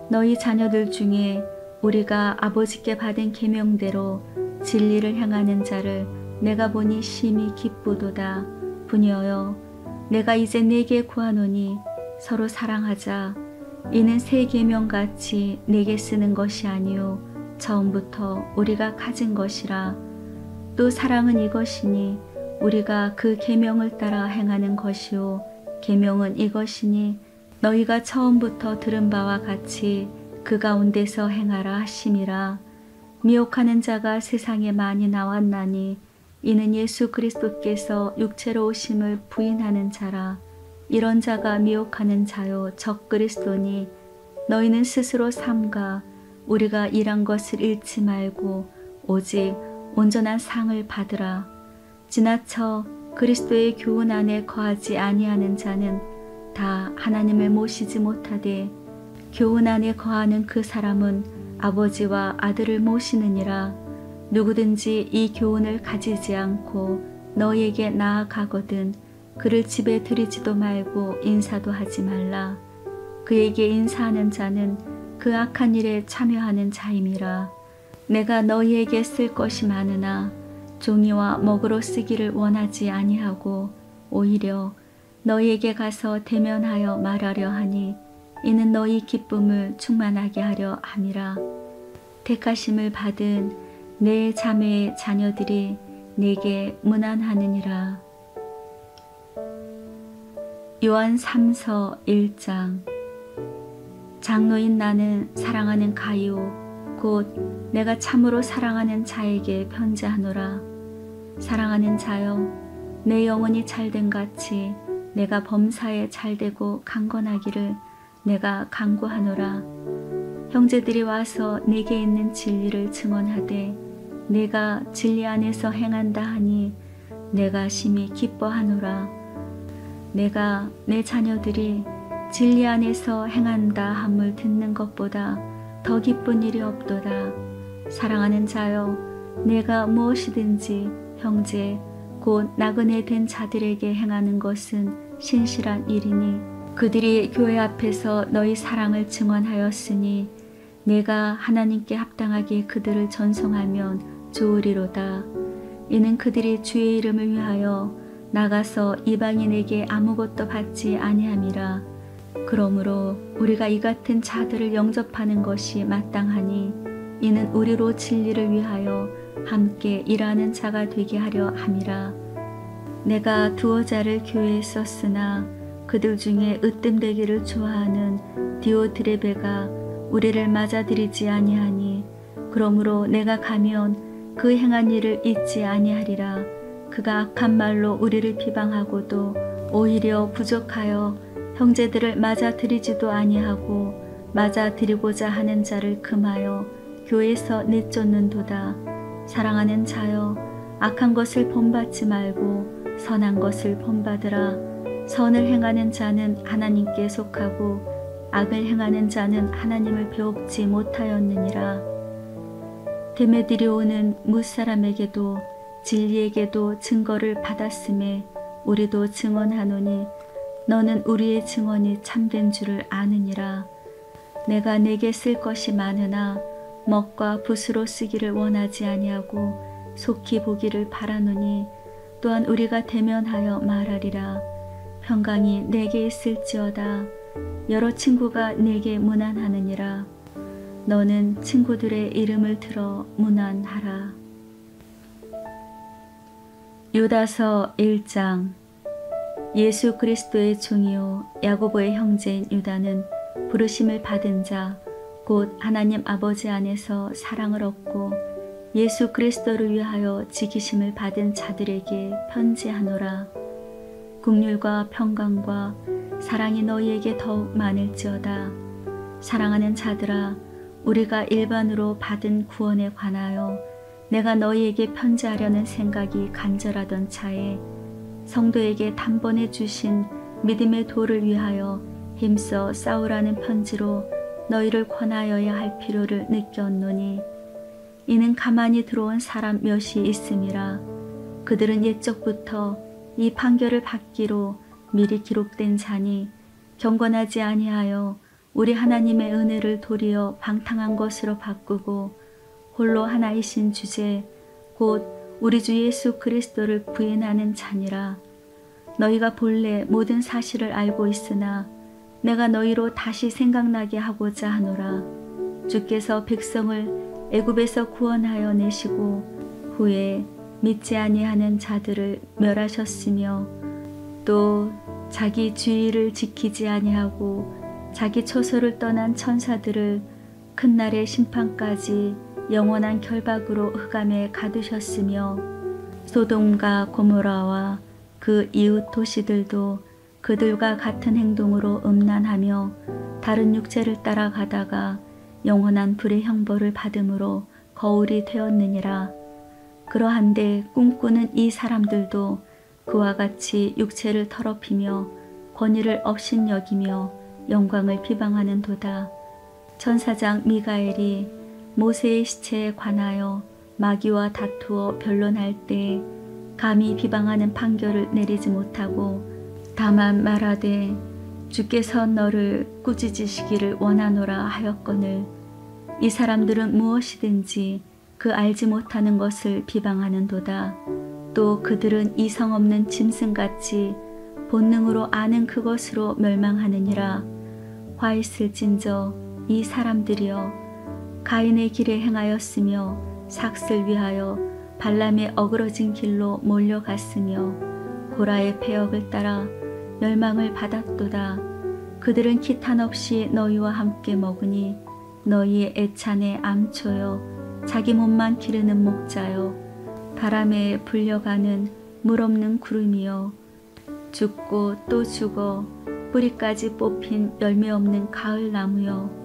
Speaker 1: 너희 자녀들 중에 우리가 아버지께 받은 계명대로 진리를 행하는 자를 내가 보니 심히 기쁘도다. 부녀여 내가 이제 네게 구하노니 서로 사랑하자. 이는 새 계명같이 네게 쓰는 것이 아니요 처음부터 우리가 가진 것이라. 또 사랑은 이것이니 우리가 그 계명을 따라 행하는 것이요 계명은 이것이니 너희가 처음부터 들은 바와 같이 그 가운데서 행하라 하심이라. 미혹하는 자가 세상에 많이 나왔나니 이는 예수 그리스도께서 육체로 오심을 부인하는 자라. 이런 자가 미혹하는 자요 적그리스도니 너희는 스스로 삼가 우리가 일한 것을 잃지 말고 오직 온전한 상을 받으라. 지나쳐 그리스도의 교훈 안에 거하지 아니하는 자는 다 하나님을 모시지 못하되 교훈 안에 거하는 그 사람은 아버지와 아들을 모시느니라. 누구든지 이 교훈을 가지지 않고 너희에게 나아가거든 그를 집에 들이지도 말고 인사도 하지 말라. 그에게 인사하는 자는 그 악한 일에 참여하는 자임이라. 내가 너희에게 쓸 것이 많으나 종이와 먹으로 쓰기를 원하지 아니하고 오히려 너희에게 가서 대면하여 말하려 하니 이는 너희 기쁨을 충만하게 하려 함이라. 택하심을 받은 내 자매의 자녀들이 내게 문안하느니라. 요한 3서 1장. 장로인 나는 사랑하는 가이오 곧 내가 참으로 사랑하는 자에게 편지하노라. 사랑하는 자여, 내 영혼이 잘된 같이 내가 범사에 잘되고 강건하기를 내가 간구하노라. 형제들이 와서 내게 있는 진리를 증언하되 내가 진리 안에서 행한다 하니 내가 심히 기뻐하노라. 내가 내 자녀들이 진리 안에서 행한다 함을 듣는 것보다 더 기쁜 일이 없도다. 사랑하는 자여, 내가 무엇이든지 형제 곧 나그네 된 자들에게 행하는 것은 신실한 일이니 그들이 교회 앞에서 너희 사랑을 증언하였으니 내가 하나님께 합당하게 그들을 전송하면 좋으리로다. 이는 그들이 주의 이름을 위하여 나가서 이방인에게 아무것도 받지 아니함이라. 그러므로 우리가 이 같은 자들을 영접하는 것이 마땅하니 이는 우리로 진리를 위하여 함께 일하는 자가 되게 하려 함이라. 내가 두어 자를 교회에 썼으나 그들 중에 으뜸되기를 좋아하는 디오드레베가 우리를 맞아들이지 아니하니 그러므로 내가 가면 그 행한 일을 잊지 아니하리라. 그가 악한 말로 우리를 비방하고도 오히려 부족하여 형제들을 맞아들이지도 아니하고 맞아들이고자 하는 자를 금하여 교회에서 내쫓는도다. 사랑하는 자여, 악한 것을 본받지 말고 선한 것을 본받으라. 선을 행하는 자는 하나님께 속하고 악을 행하는 자는 하나님을 배웁지 못하였느니라. 데메드리오는 무사람에게도 진리에게도 증거를 받았음에 우리도 증언하노니 너는 우리의 증언이 참된 줄을 아느니라. 내가 내게 쓸 것이 많으나 먹과 붓으로 쓰기를 원하지 아니하고 속히 보기를 바라노니 또한 우리가 대면하여 말하리라. 평강이 내게 있을지어다. 여러 친구가 내게 문안하느니라. 너는 친구들의 이름을 들어 문안하라. 유다서 1장. 예수 그리스도의 종이요 야고보의 형제인 유다는 부르심을 받은 자 곧 하나님 아버지 안에서 사랑을 얻고 예수 그리스도를 위하여 지기심을 받은 자들에게 편지하노라. 긍휼과 평강과 사랑이 너희에게 더욱 많을지어다. 사랑하는 자들아, 우리가 일반으로 받은 구원에 관하여 내가 너희에게 편지하려는 생각이 간절하던 차에 성도에게 단번에 주신 믿음의 도를 위하여 힘써 싸우라는 편지로 너희를 권하여야 할 필요를 느꼈노니 이는 가만히 들어온 사람 몇이 있음이라. 그들은 옛적부터 이 판결을 받기로 미리 기록된 자니 경건하지 아니하여 우리 하나님의 은혜를 도리어 방탕한 것으로 바꾸고 홀로 하나이신 주제 곧 우리 주 예수 그리스도를 부인하는 자니라. 너희가 본래 모든 사실을 알고 있으나 내가 너희로 다시 생각나게 하고자 하노라. 주께서 백성을 애굽에서 구원하여 내시고 후에 믿지 아니하는 자들을 멸하셨으며 또 자기 주의를 지키지 아니하고 자기 처소를 떠난 천사들을 큰 날의 심판까지 영원한 결박으로 흑암에 가두셨으며 소돔과 고모라와 그 이웃 도시들도 그들과 같은 행동으로 음란하며 다른 육체를 따라가다가 영원한 불의 형벌을 받음으로 거울이 되었느니라. 그러한데 꿈꾸는 이 사람들도 그와 같이 육체를 더럽히며 권위를 업신여기며 영광을 비방하는 도다. 천사장 미가엘이 모세의 시체에 관하여 마귀와 다투어 변론할 때 감히 비방하는 판결을 내리지 못하고 다만 말하되 주께서 너를 꾸짖으시기를 원하노라 하였거늘 이 사람들은 무엇이든지 그 알지 못하는 것을 비방하는도다. 또 그들은 이성 없는 짐승같이 본능으로 아는 그것으로 멸망하느니라. 화 있을진저 이 사람들이여 가인의 길에 행하였으며 삭슬 위하여 발람의 어그러진 길로 몰려갔으며 고라의 패역을 따라 멸망을 받았도다. 그들은 기탄 없이 너희와 함께 먹으니 너희의 애찬의 암초여 자기 몸만 기르는 목자여 바람에 불려가는 물 없는 구름이여 죽고 또 죽어 뿌리까지 뽑힌 열매 없는 가을 나무여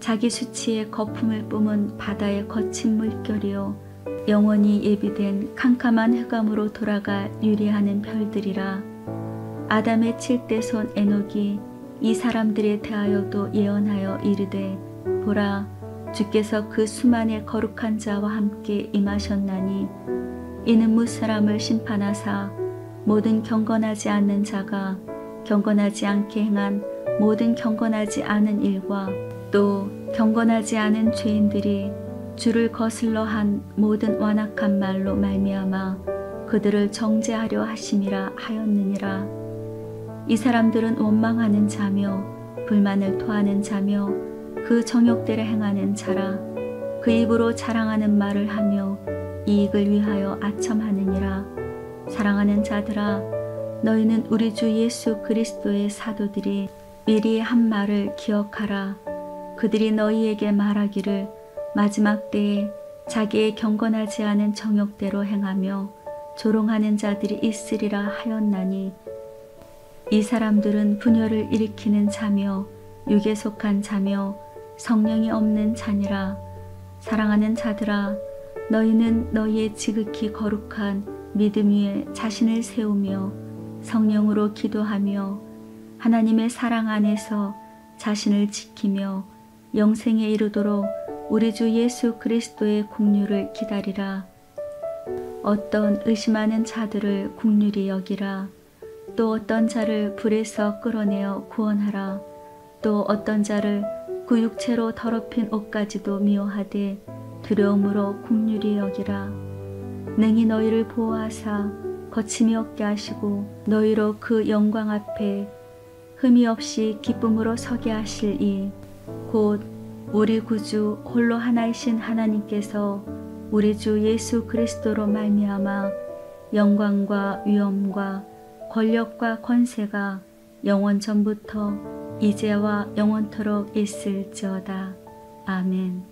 Speaker 1: 자기 수치의 거품을 뿜은 바다의 거친 물결이여 영원히 예비된 캄캄한 흑암으로 돌아가 유리하는 별들이라. 아담의 7대 손 에녹이 이 사람들에 대하여도 예언하여 이르되 보라 주께서 그 수만의 거룩한 자와 함께 임하셨나니 이는 무사람을 심판하사 모든 경건하지 않는 자가 경건하지 않게 행한 모든 경건하지 않은 일과 또 경건하지 않은 죄인들이 주를 거슬러 한 모든 완악한 말로 말미암아 그들을 정죄하려 하심이라 하였느니라. 이 사람들은 원망하는 자며 불만을 토하는 자며 그 정욕대로 행하는 자라. 그 입으로 자랑하는 말을 하며 이익을 위하여 아첨하느니라. 사랑하는 자들아 너희는 우리 주 예수 그리스도의 사도들이 미리 한 말을 기억하라. 그들이 너희에게 말하기를 마지막 때에 자기의 경건하지 않은 정욕대로 행하며 조롱하는 자들이 있으리라 하였나니 이 사람들은 분열을 일으키는 자며 육에 속한 자며 성령이 없는 자니라. 사랑하는 자들아 너희는 너희의 지극히 거룩한 믿음 위에 자신을 세우며 성령으로 기도하며 하나님의 사랑 안에서 자신을 지키며 영생에 이르도록 우리 주 예수 그리스도의 긍휼을 기다리라. 어떤 의심하는 자들을 긍휼히 여기라. 또 어떤 자를 불에서 끌어내어 구원하라. 또 어떤 자를 그 육체로 더럽힌 옷까지도 미워하되 두려움으로 긍휼히 여기라. 능히 너희를 보호하사 거침이 없게 하시고 너희로 그 영광 앞에 흠이 없이 기쁨으로 서게 하실 이 곧 우리 구주 홀로 하나이신 하나님께서 우리 주 예수 그리스도로 말미암아 영광과 위엄과 권력과 권세가 영원 전부터 이제와 영원토록 있을지어다. 아멘.